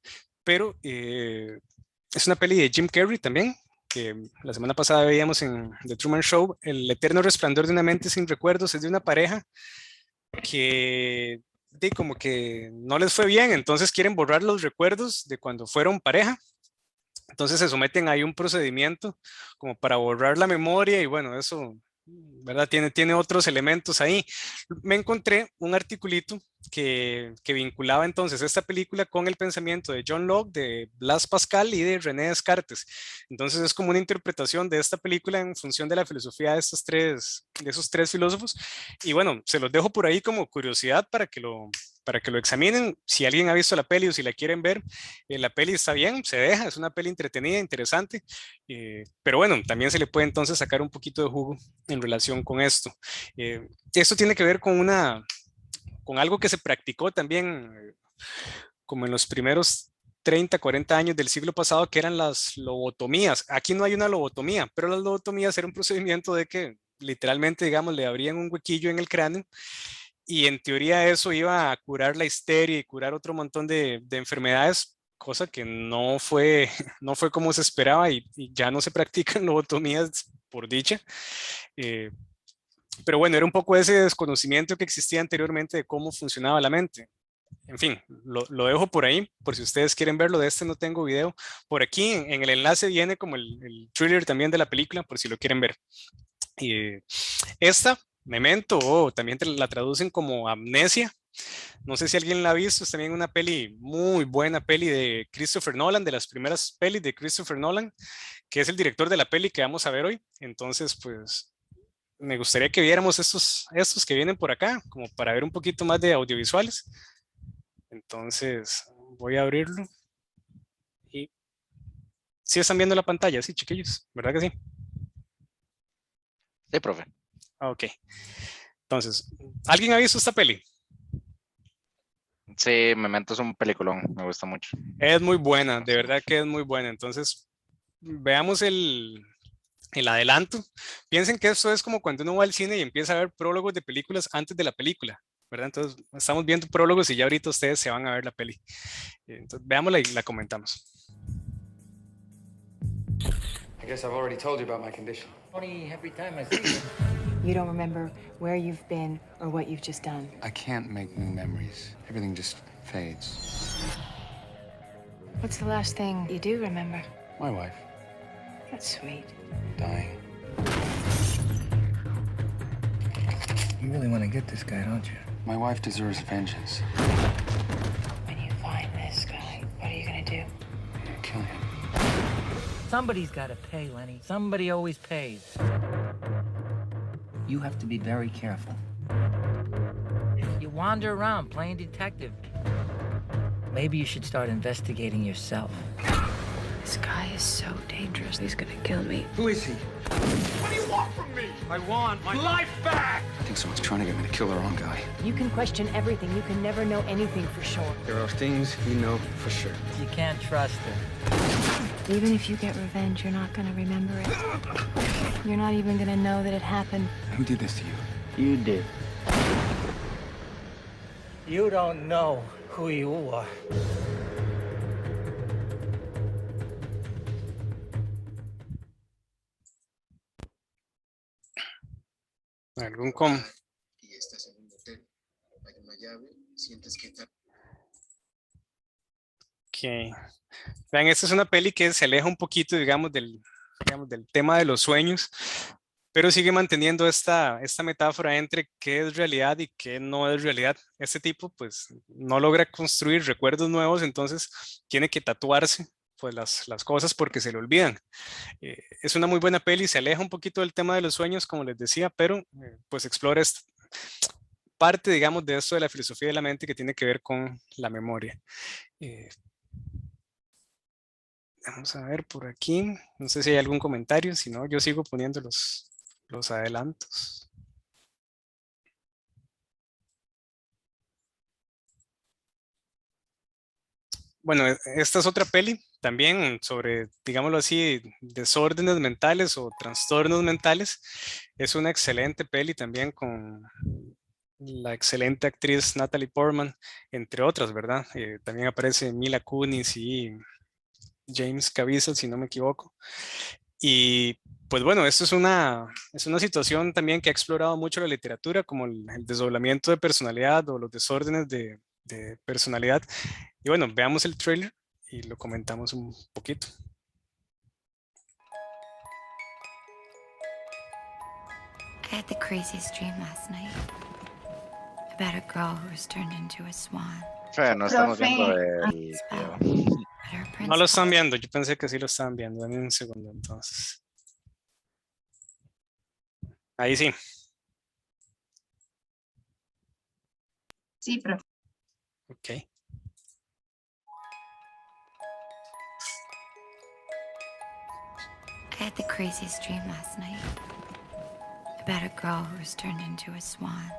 pero es una peli de Jim Carrey también, que la semana pasada veíamos en The Truman Show. El eterno resplandor de una mente sin recuerdos es de una pareja que como que no les fue bien, entonces quieren borrar los recuerdos de cuando fueron pareja. Entonces se someten a un procedimiento como para borrar la memoria y bueno, eso, ¿verdad? Tiene otros elementos ahí. Me encontré un articulito que vinculaba entonces esta película con el pensamiento de John Locke, de Blaise Pascal y de René Descartes. Entonces es como una interpretación de esta película en función de la filosofía de esos tres filósofos. Y bueno, se los dejo por ahí como curiosidad para que lo examinen. Si alguien ha visto la peli o si la quieren ver, la peli está bien, se deja, es una peli entretenida, interesante, pero bueno, también se le puede entonces sacar un poquito de jugo en relación con esto. Esto tiene que ver con algo que se practicó también como en los primeros 30, 40 años del siglo pasado, que eran las lobotomías. Aquí no hay una lobotomía, pero las lobotomías era un procedimiento de que literalmente, digamos, le abrían un huequillo en el cráneo y en teoría eso iba a curar la histeria y curar otro montón de enfermedades, cosa que no fue como se esperaba y ya no se practican lobotomías por dicha. Pero bueno, era un poco ese desconocimiento que existía anteriormente de cómo funcionaba la mente. En fin, lo dejo por ahí, por si ustedes quieren verlo. De este no tengo video. Por aquí en el enlace viene como el thriller también de la película, por si lo quieren ver. Esta, Memento, o también la traducen como Amnesia. No sé si alguien la ha visto, es también una peli, muy buena peli de Christopher Nolan, de las primeras pelis de Christopher Nolan, que es el director de la peli que vamos a ver hoy. Entonces, pues, me gustaría que viéramos estos que vienen por acá, como para ver un poquito más de audiovisuales. Entonces, voy a abrirlo. Y ¿sí están viendo la pantalla? Sí, chiquillos, ¿verdad que sí? Sí, profe. Ok. Entonces, ¿alguien ha visto esta peli? Sí, Memento es un peliculón, me gusta mucho. Es muy buena, de verdad que es muy buena. Entonces, veamos el adelanto. Piensen que esto es como cuando uno va al cine y empieza a ver prólogos de películas antes de la película, ¿verdad? Entonces, estamos viendo prólogos y ya ahorita ustedes se van a ver la peli. Entonces, veámosla y la comentamos. I guess I've already told you about my condition. Funny every time I see you. You don't remember where you've been or what you've just done. I can't make new memories. Everything just fades. What's the last thing you do remember? My wife. That's sweet. Dying. You really want to get this guy, don't you? My wife deserves vengeance. When you find this guy, what are you gonna do? Kill him. Somebody's gotta pay, Lenny. Somebody always pays. You have to be very careful. You wander around playing detective. Maybe you should start investigating yourself. This guy is so dangerous. He's gonna kill me. Who is he? What do you want from me? I want my life back! I think someone's trying to get me to kill the wrong guy. You can question everything. You can never know anything for sure. There are things you know for sure. You can't trust him. Even if you get revenge, you're not gonna remember it. You're not even gonna know that it happened. Who did this to you? You did. You don't know who you are. ¿Algún com? Y estás en un hotel, hay una llave, sientes que está... Ok. Vean, esta es una peli que se aleja un poquito, digamos, del tema de los sueños, pero sigue manteniendo esta metáfora entre qué es realidad y qué no es realidad. Este tipo, pues, no logra construir recuerdos nuevos, entonces tiene que tatuarse pues las cosas porque se le olvidan. Es una muy buena peli, se aleja un poquito del tema de los sueños, como les decía, pero pues explora esta parte, digamos, de esto de la filosofía de la mente que tiene que ver con la memoria. Vamos a ver por aquí, no sé si hay algún comentario, si no, yo sigo poniendo los adelantos. Bueno, esta es otra peli también sobre, digámoslo así, desórdenes mentales o trastornos mentales. Es una excelente peli también con la excelente actriz Natalie Portman, entre otras, ¿verdad? También aparece Mila Kunis y James Caviezel, si no me equivoco. Y pues bueno, esto es una situación también que ha explorado mucho la literatura, como el desdoblamiento de personalidad o los desórdenes de personalidad. Y bueno, veamos el trailer y lo comentamos un poquito. I had the craziest dream last night about a girl who was turned into a swan. No estamos viendo el video. No lo están viendo, yo pensé que sí lo estaban viendo. Dame un segundo entonces. Ahí sí. Sí, profe. Ok. I had the craziest dream last night about a girl who was turned into a swan.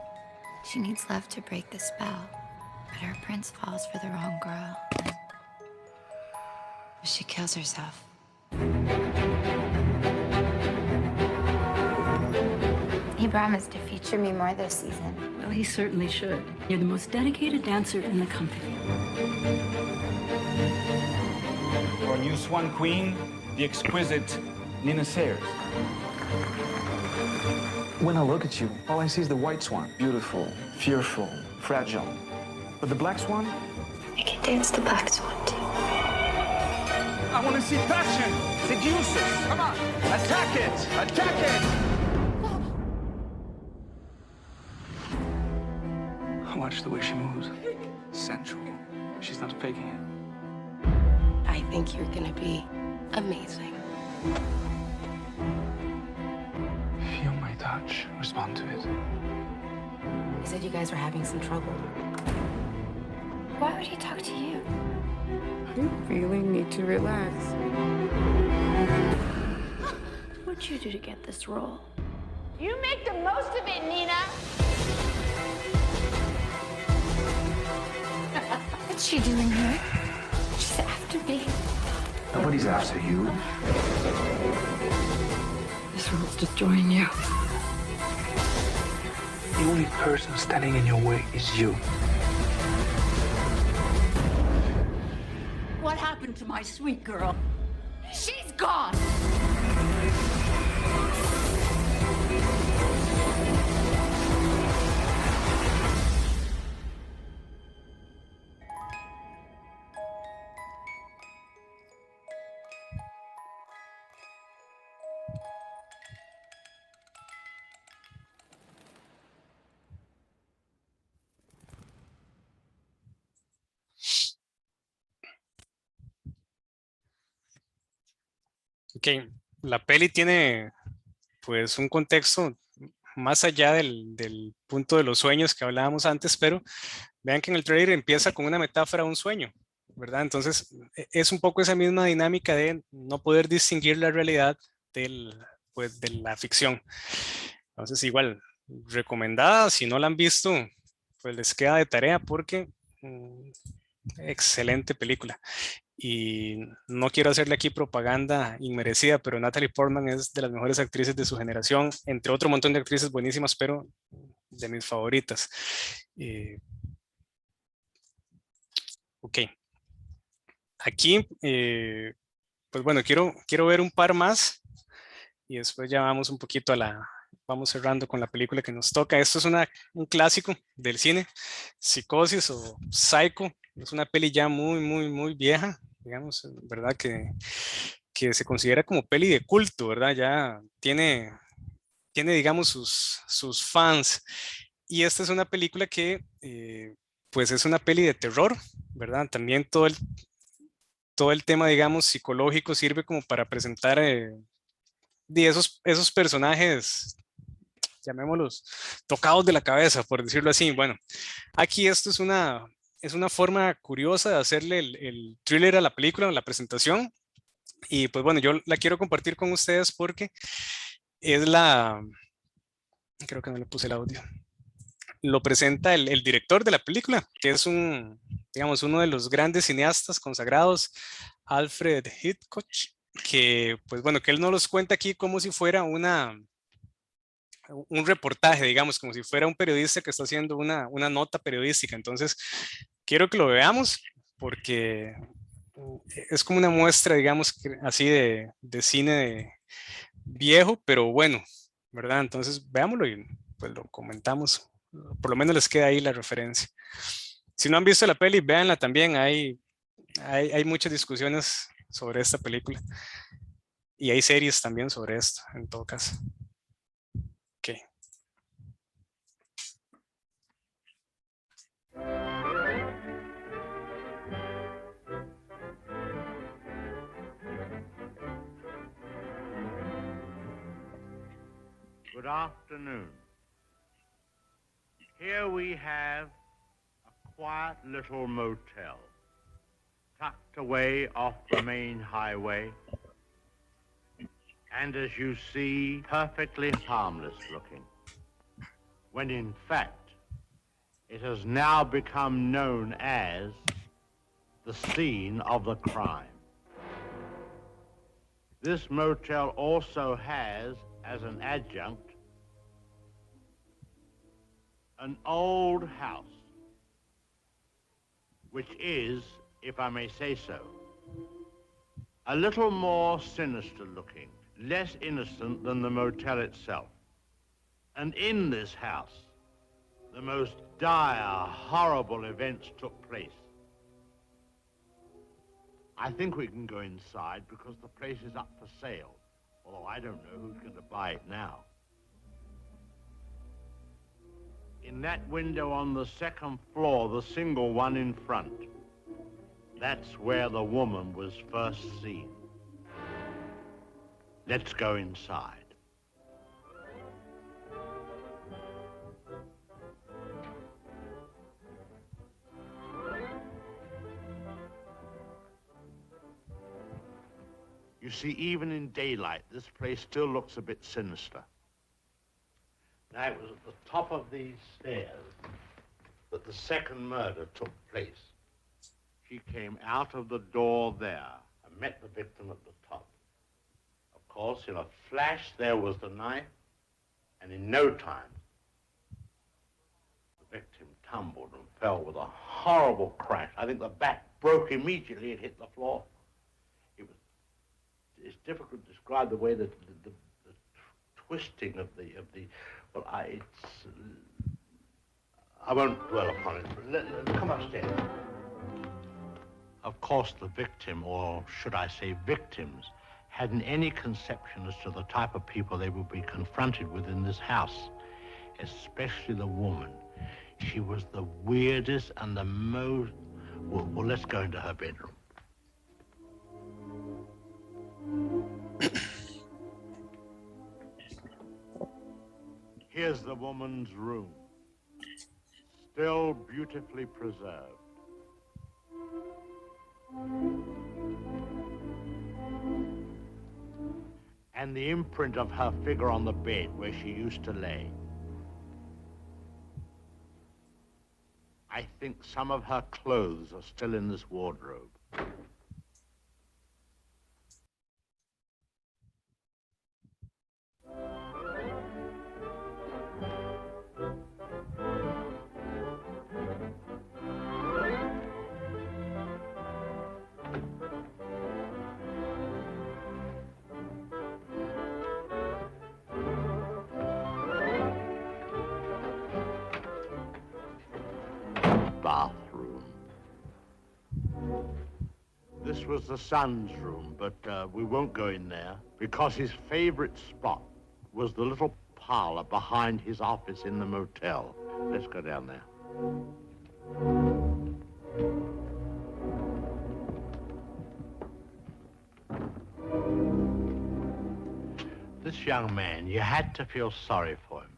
She needs love to break the spell, but her prince falls for the wrong girl. She kills herself. He promised to feature me more this season. Well, he certainly should. You're the most dedicated dancer in the company. Our new Swan Queen, the exquisite Nina Sayers. When I look at you, all I see is the white swan. Beautiful, fearful, fragile. But the black swan? I can dance the black swan too. I want to see passion. Seduce it. Come on. Attack it. Attack it. Watch the way she moves. Sensual. She's not faking it. I think you're gonna be amazing. Feel my touch. Respond to it. He said you guys were having some trouble. Why would he talk to you? You really need to relax. What'd you do to get this role? You make the most of it, Nina. What's she doing here? She's after me. Nobody's after you. This role's destroying you. The only person standing in your way is you. What happened to my sweet girl? She's gone. Ok, la peli tiene pues un contexto más allá del punto de los sueños que hablábamos antes, pero vean que en el trailer empieza con una metáfora de un sueño, ¿verdad? Entonces es un poco esa misma dinámica de no poder distinguir la realidad pues, de la ficción. Entonces igual, recomendada, si no la han visto, pues les queda de tarea porque excelente película. Y no quiero hacerle aquí propaganda inmerecida, pero Natalie Portman es de las mejores actrices de su generación, entre otro montón de actrices buenísimas, pero de mis favoritas. Ok. Aquí, pues bueno, quiero ver un par más y después ya vamos un poquito vamos cerrando con la película que nos toca. Esto es un clásico del cine, Psicosis o Psycho. Es una peli ya muy vieja, digamos, ¿verdad? Que se considera como peli de culto, ¿verdad? Ya tiene digamos, sus fans. Y esta es una película que, pues es una peli de terror, ¿verdad? También todo el tema, digamos, psicológico sirve como para presentar esos personajes, llamémoslos, tocados de la cabeza, por decirlo así. Bueno, aquí esto es una forma curiosa de hacerle el thriller a la película, la presentación. Y pues bueno, yo la quiero compartir con ustedes porque es creo que no le puse el audio. Lo presenta el director de la película, que es digamos, uno de los grandes cineastas consagrados, Alfred Hitchcock, que pues bueno, que él nos los cuenta aquí como si fuera un reportaje, digamos, como si fuera un periodista que está haciendo una nota periodística. Entonces, quiero que lo veamos porque es como una muestra, digamos, así de cine viejo, pero bueno, ¿verdad? Entonces, veámoslo y pues lo comentamos. Por lo menos les queda ahí la referencia. Si no han visto la peli, véanla también. Hay muchas discusiones sobre esta película. Y hay series también sobre esto, en todo caso. Ok. Good afternoon. Here we have a quiet little motel, tucked away off the main highway, and as you see, perfectly harmless looking, when in fact, it has now become known as the scene of the crime. This motel also has, as an adjunct, an old house, which is, if I may say so, a little more sinister looking, less innocent than the motel itself. And in this house, the most dire, horrible events took place. I think we can go inside because the place is up for sale, although I don't know who's going to buy it now. In that window on the second floor, the single one in front, that's where the woman was first seen. Let's go inside. You see, even in daylight, this place still looks a bit sinister. Now, it was at the top of these stairs that the second murder took place. She came out of the door there and met the victim at the top. Of course, in a flash, there was the knife, and in no time, the victim tumbled and fell with a horrible crash. I think the back broke immediately and hit the floor. It's difficult to describe the way that the twisting of the well, I won't dwell upon it. Come upstairs. Of course, the victim, or should I say victims, hadn't any conception as to the type of people they would be confronted with in this house, especially the woman. She was the weirdest and the most... Well, let's go into her bedroom. Here's the woman's room, still beautifully preserved. And the imprint of her figure on the bed where she used to lay. I think some of her clothes are still in this wardrobe. Bathroom. This was the son's room, but we won't go in there because his favorite spot was the little parlor behind his office in the motel. Let's go down there. This young man, you had to feel sorry for him.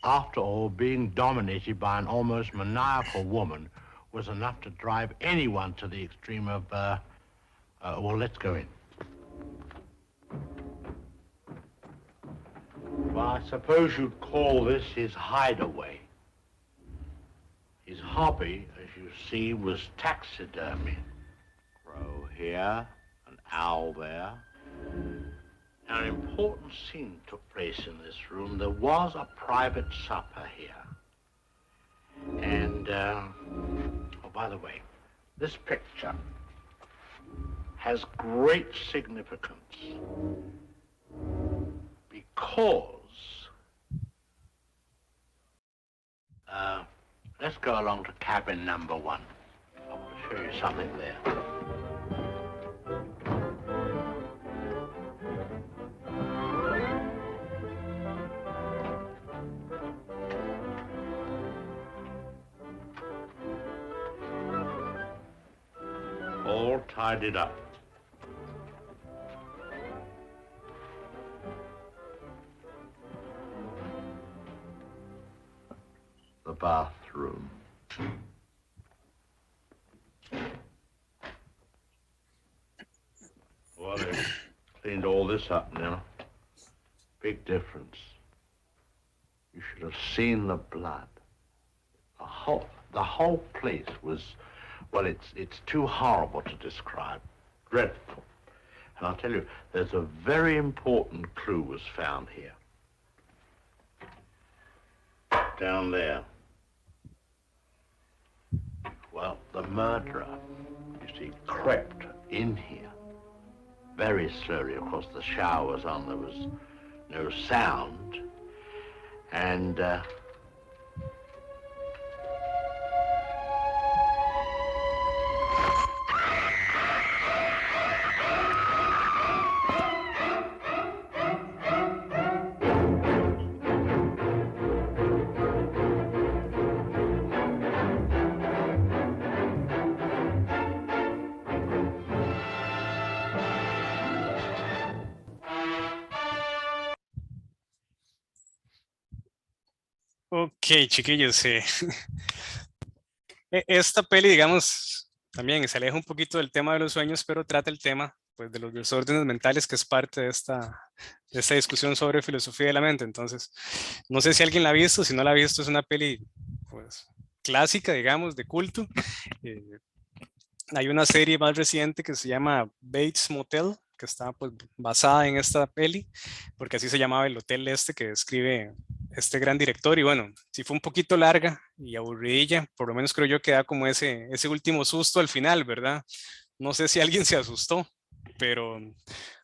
After all, being dominated by an almost maniacal woman was enough to drive anyone to the extreme of, well, let's go in. Well, I suppose you'd call this his hideaway. His hobby, as you see, was taxidermy. Crow here, an owl there. Now, an important scene took place in this room. There was a private supper here. And, oh, by the way, this picture has great significance because, let's go along to cabin number 1. I want to show you something there. All tidied up. The bathroom. Well, they've cleaned all this up now. Big difference. You should have seen the blood. The whole place was, well, it's too horrible to describe. Dreadful. And I'll tell you, there's a very important clue was found here. Down there. Well, the murderer, you see, crept in here. Very slowly, of course, the shower was on, there was no sound. And, Ok, chiquillos, esta peli, digamos, también se aleja un poquito del tema de los sueños, pero trata el tema, pues, de los desórdenes mentales, que es parte de esta discusión sobre filosofía de la mente. Entonces, no sé si alguien la ha visto. Si no la ha visto, es una peli, pues, clásica, digamos, de culto. Hay una serie más reciente que se llama Bates Motel, que está, pues, basada en esta peli, porque así se llamaba el hotel este que describe este gran director. Y bueno, sí fue un poquito larga y aburridilla, por lo menos creo yo que da como ese último susto al final, ¿verdad? No sé si alguien se asustó, pero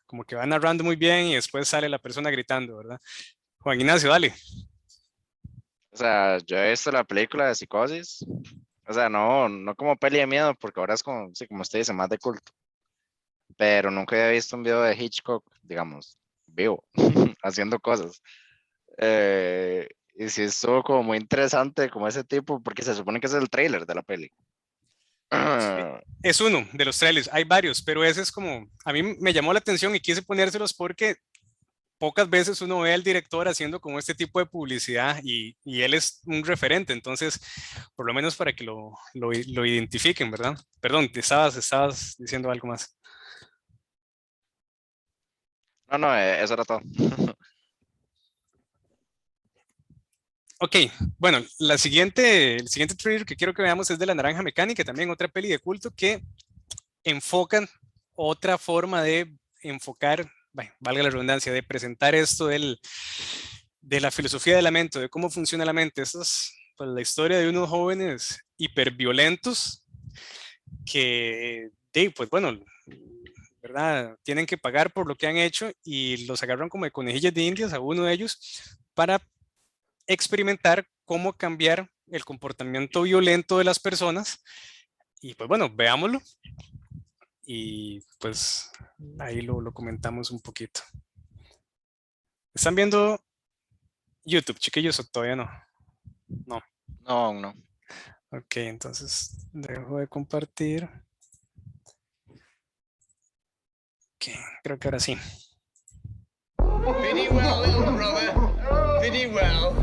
como que va narrando muy bien y después sale la persona gritando, ¿verdad? Juan Ignacio, dale. O sea, yo he visto la película de Psicosis. O sea, no como peli de miedo, porque ahora es como, sí, como usted dice, más de culto. Pero nunca había visto un video de Hitchcock, digamos, vivo, haciendo cosas. Y sí estuvo como muy interesante como ese tipo, porque se supone que es el tráiler de la peli. Es uno de los trailers, hay varios, pero ese es como, a mí me llamó la atención y quise ponérselos porque pocas veces uno ve al director haciendo como este tipo de publicidad y él es un referente, entonces, por lo menos para que lo identifiquen, ¿verdad? Perdón, estabas diciendo algo más. No, eso era todo. Ok, bueno, el siguiente trailer que quiero que veamos es de La Naranja Mecánica, también otra peli de culto que enfocan otra forma de enfocar, bueno, valga la redundancia, de presentar esto de la filosofía de la mente, de cómo funciona la mente. Esta es pues, la historia de unos jóvenes hiperviolentos que, pues bueno, ¿verdad? Tienen que pagar por lo que han hecho y los agarran como de conejillas de indias a uno de ellos para experimentar cómo cambiar el comportamiento violento de las personas. Y pues bueno, veámoslo. Y pues ahí lo comentamos un poquito. ¿Están viendo YouTube, chiquillos, o todavía no? No. No. Ok, entonces dejo de compartir. Ok, creo que ahora sí. Pretty well, little brother. Pretty well.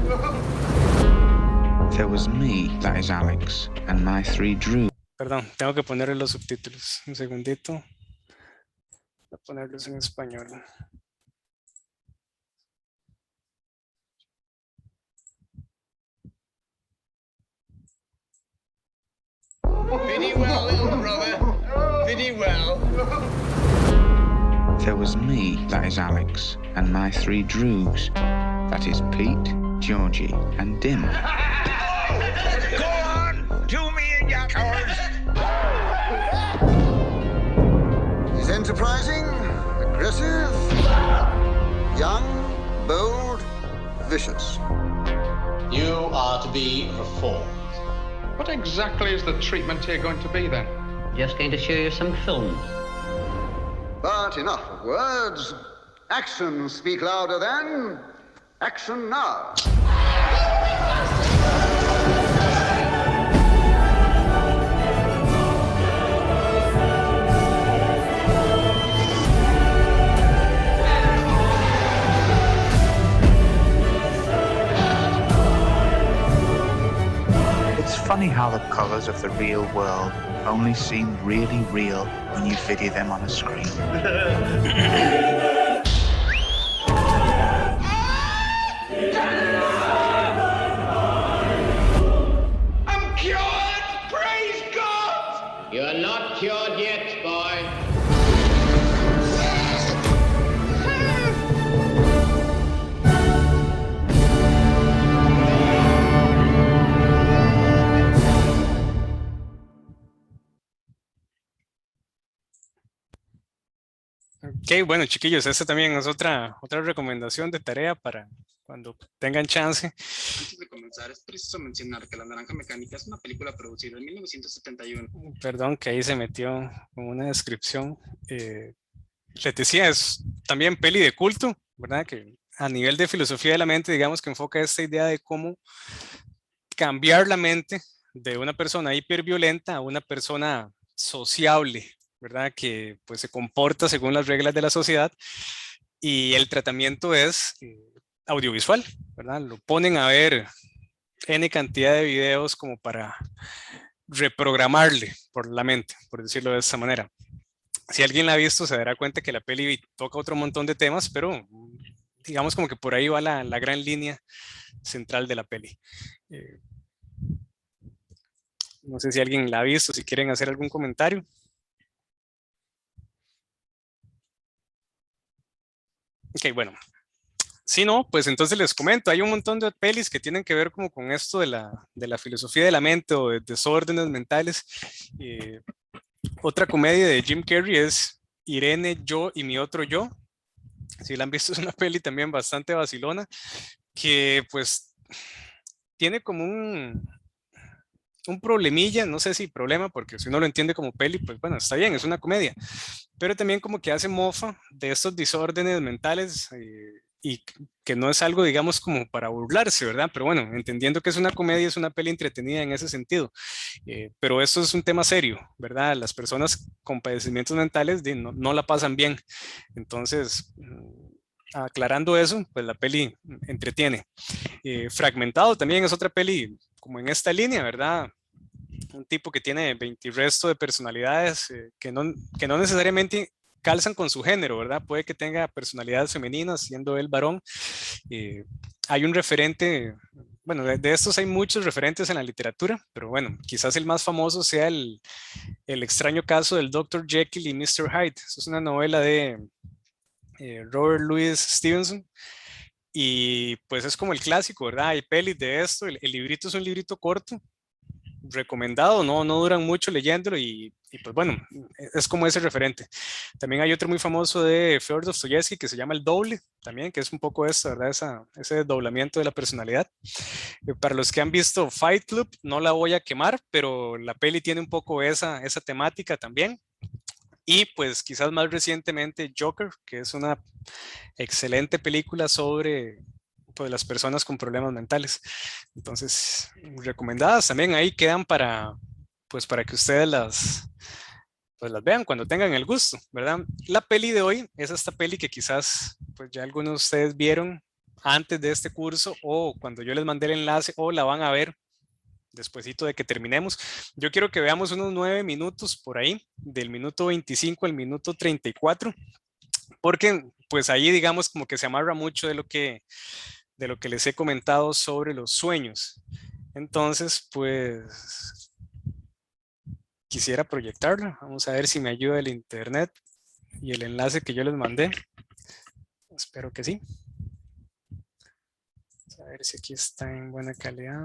There was me, that is Alex, and my 3 Drew. Perdón, tengo que ponerle los subtítulos. Un segundito. Voy a ponerlos en español. Pretty well, little brother. Pretty well. There was me, that is Alex, and my 3 Droogs. That is Pete, Georgie, and Dim. Go on! Do me and your cowards! He's enterprising, aggressive, young, bold, vicious. You are to be reformed. What exactly is the treatment here going to be then? Just going to show you some films. But enough of words. Actions speak louder than action now. It's funny how the colors of the real world only seem really real when you video them on a screen. I'm cured! Praise God! You're not cured yet, boy. Ok, bueno, chiquillos, esta también es otra recomendación de tarea para cuando tengan chance. Antes de comenzar, es preciso mencionar que La Naranja Mecánica es una película producida en 1971. Perdón, que ahí se metió con una descripción. Les decía, es también peli de culto, ¿verdad? Que a nivel de filosofía de la mente, digamos que enfoca esta idea de cómo cambiar la mente de una persona hiperviolenta a una persona sociable, ¿verdad? Que pues se comporta según las reglas de la sociedad, y el tratamiento es audiovisual, ¿verdad? Lo ponen a ver N cantidad de videos como para reprogramarle por la mente, por decirlo de esa manera. Si alguien la ha visto se dará cuenta que la peli toca otro montón de temas, pero digamos como que por ahí va la gran línea central de la peli. No sé si alguien la ha visto, si quieren hacer algún comentario. Ok, bueno. Si no, pues entonces les comento, hay un montón de pelis que tienen que ver como con esto de la filosofía de la mente o de desórdenes mentales. Otra comedia de Jim Carrey es Irene, yo y mi otro yo. Si la han visto, es una peli también bastante vacilona, que pues tiene como un problemilla, no sé si problema, porque si uno lo entiende como peli, pues bueno, está bien, es una comedia, pero también como que hace mofa de estos desórdenes mentales y que no es algo, digamos, como para burlarse, ¿verdad? Pero bueno, entendiendo que es una comedia, es una peli entretenida en ese sentido. Pero eso es un tema serio, ¿verdad? Las personas con padecimientos mentales no la pasan bien. Entonces, aclarando eso, pues la peli entretiene. Fragmentado también es otra peli como en esta línea, ¿verdad? Un tipo que tiene 20 y resto de personalidades que no necesariamente calzan con su género, ¿verdad? Puede que tenga personalidades femeninas, siendo él varón. Hay un referente, bueno, de estos hay muchos referentes en la literatura, pero bueno, quizás el más famoso sea el extraño caso del Dr. Jekyll y Mr. Hyde. Eso es una novela de Robert Louis Stevenson. Y pues es como el clásico, ¿verdad? Hay pelis de esto, el librito es un librito corto, recomendado, no duran mucho leyéndolo y pues bueno, es como ese referente. También hay otro muy famoso de Fyodor Dostoyevsky que se llama El Doble, también, que es un poco esto, ¿verdad? Ese desdoblamiento de la personalidad. Para los que han visto Fight Club, no la voy a quemar, pero la peli tiene un poco esa temática también. Y pues quizás más recientemente Joker, que es una excelente película sobre pues, las personas con problemas mentales. Entonces, recomendadas también ahí quedan para que ustedes las vean cuando tengan el gusto, ¿verdad? La peli de hoy es esta peli que quizás pues ya algunos de ustedes vieron antes de este curso o cuando yo les mandé el enlace o la van a ver despuesito de que terminemos. Yo quiero que veamos unos 9 minutos por ahí, del minuto 25 al minuto 34, porque pues ahí digamos como que se amarra mucho de lo que les he comentado sobre los sueños. Entonces, pues quisiera proyectarlo. Vamos a ver si me ayuda el internet y el enlace que yo les mandé. Espero que sí. Vamos a ver si aquí está en buena calidad.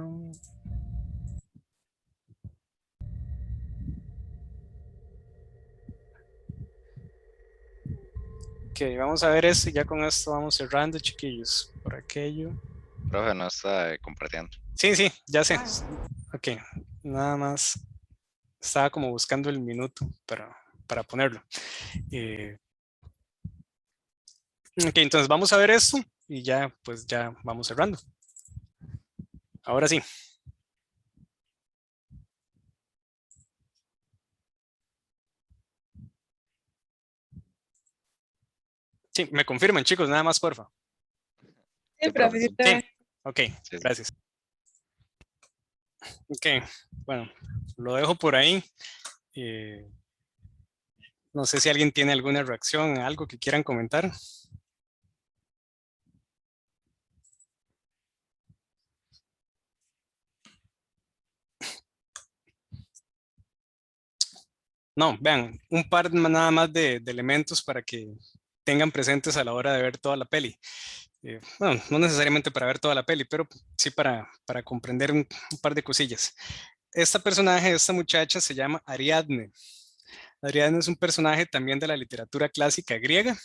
Ok, vamos a ver esto y ya con esto vamos cerrando, chiquillos, por aquello. Profe, no está compartiendo. Sí, ya sé. Ok, nada más estaba como buscando el minuto para ponerlo. Ok, entonces vamos a ver esto y ya, pues ya vamos cerrando. Ahora sí. Sí, me confirman, chicos, nada más, porfa. Sí, profesor. Sí, ok, gracias. Ok, bueno, lo dejo por ahí. No sé si alguien tiene alguna reacción, algo que quieran comentar. No, vean, un par nada más de elementos para que tengan presentes a la hora de ver toda la peli. Bueno, no necesariamente para ver toda la peli, pero sí para comprender un par de cosillas. Esta muchacha se llama Ariadne. Ariadne es un personaje también de la literatura clásica griega.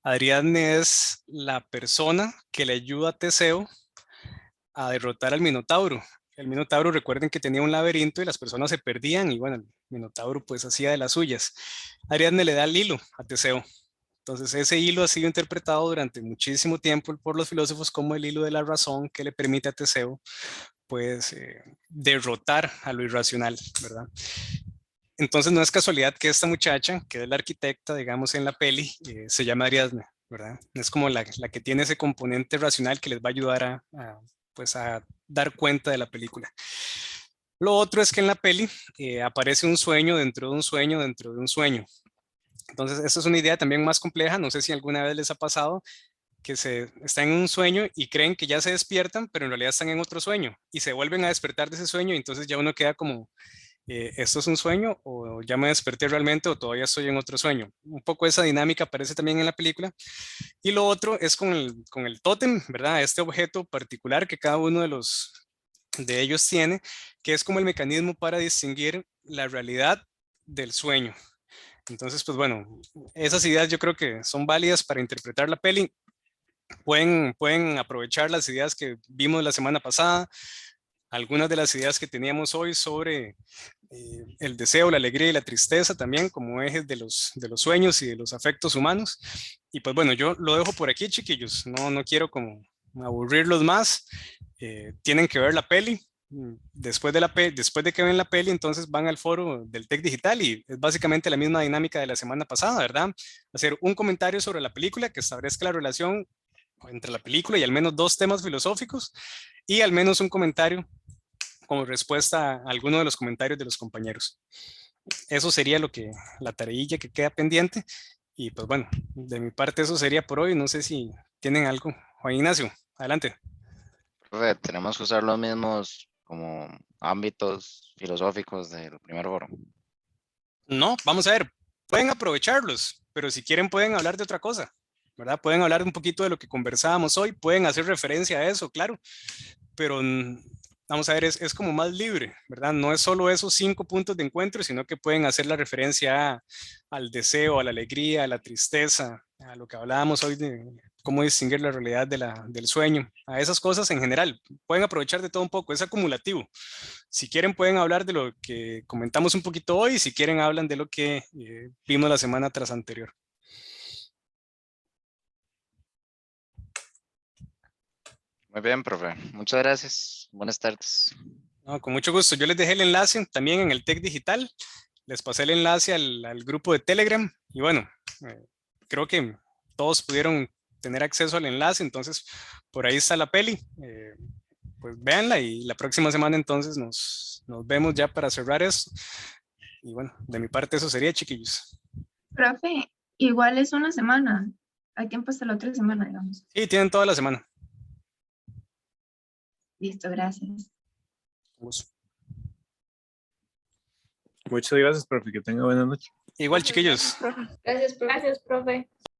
Ariadne es la persona que le ayuda a Teseo a derrotar al Minotauro. El Minotauro, recuerden que tenía un laberinto y las personas se perdían y bueno, el Minotauro pues hacía de las suyas. Ariadne le da el hilo a Teseo. Entonces ese hilo ha sido interpretado durante muchísimo tiempo por los filósofos como el hilo de la razón que le permite a Teseo pues derrotar a lo irracional, ¿verdad? Entonces no es casualidad que esta muchacha, que es la arquitecta, digamos, en la peli, se llama Ariadne, ¿verdad? Es como la que tiene ese componente racional que les va a ayudar a dar cuenta de la película. Lo otro es que en la peli aparece un sueño dentro de un sueño dentro de un sueño. Entonces, esta es una idea también más compleja. No sé si alguna vez les ha pasado que están en un sueño y creen que ya se despiertan, pero en realidad están en otro sueño y se vuelven a despertar de ese sueño y entonces ya uno queda como, ¿esto es un sueño o ya me desperté realmente o todavía estoy en otro sueño? Un poco esa dinámica aparece también en la película. Y lo otro es con el tótem, ¿verdad? Este objeto particular que cada uno de ellos tiene, que es como el mecanismo para distinguir la realidad del sueño. Entonces, pues bueno, esas ideas yo creo que son válidas para interpretar la peli. Pueden aprovechar las ideas que vimos la semana pasada, algunas de las ideas que teníamos hoy sobre el deseo, la alegría y la tristeza también como ejes de los sueños y de los afectos humanos. Y pues bueno, yo lo dejo por aquí, chiquillos. No quiero como aburrirlos más. Tienen que ver la peli. Después de que ven la peli, entonces van al foro del Tech Digital y es básicamente la misma dinámica de la semana pasada, ¿verdad? Hacer un comentario sobre la película que establezca la relación entre la película y al menos 2 temas filosóficos y al menos un comentario como respuesta a alguno de los comentarios de los compañeros. Eso sería la tareilla que queda pendiente. Y pues bueno, de mi parte eso sería por hoy. No sé si tienen algo. Juan Ignacio, adelante. Profe, tenemos que usar los mismos como ámbitos filosóficos del primer foro. No, vamos a ver, pueden aprovecharlos, pero si quieren pueden hablar de otra cosa, ¿verdad? Pueden hablar un poquito de lo que conversábamos hoy, pueden hacer referencia a eso, claro, pero vamos a ver, es como más libre, ¿verdad? No es solo esos 5 puntos de encuentro, sino que pueden hacer la referencia al deseo, a la alegría, a la tristeza, a lo que hablábamos hoy de cómo distinguir la realidad del sueño, a esas cosas en general. Pueden aprovechar de todo un poco, es acumulativo. Si quieren pueden hablar de lo que comentamos un poquito hoy, si quieren hablan de lo que vimos la semana tras anterior. Muy bien, profe. Muchas gracias. Buenas tardes. No, con mucho gusto. Yo les dejé el enlace también en el Tech Digital. Les pasé el enlace al grupo de Telegram. Y bueno, creo que todos pudieron tener acceso al enlace. Entonces, por ahí está la peli. Pues véanla y la próxima semana entonces nos vemos ya para cerrar esto. Y bueno, de mi parte eso sería, chiquillos. Profe, igual es una semana. Hay tiempo hasta la otra semana, digamos. Sí, tienen toda la semana. Listo, gracias. Muchas gracias, profe. Que tenga buena noche. Igual, chiquillos. Gracias, profe.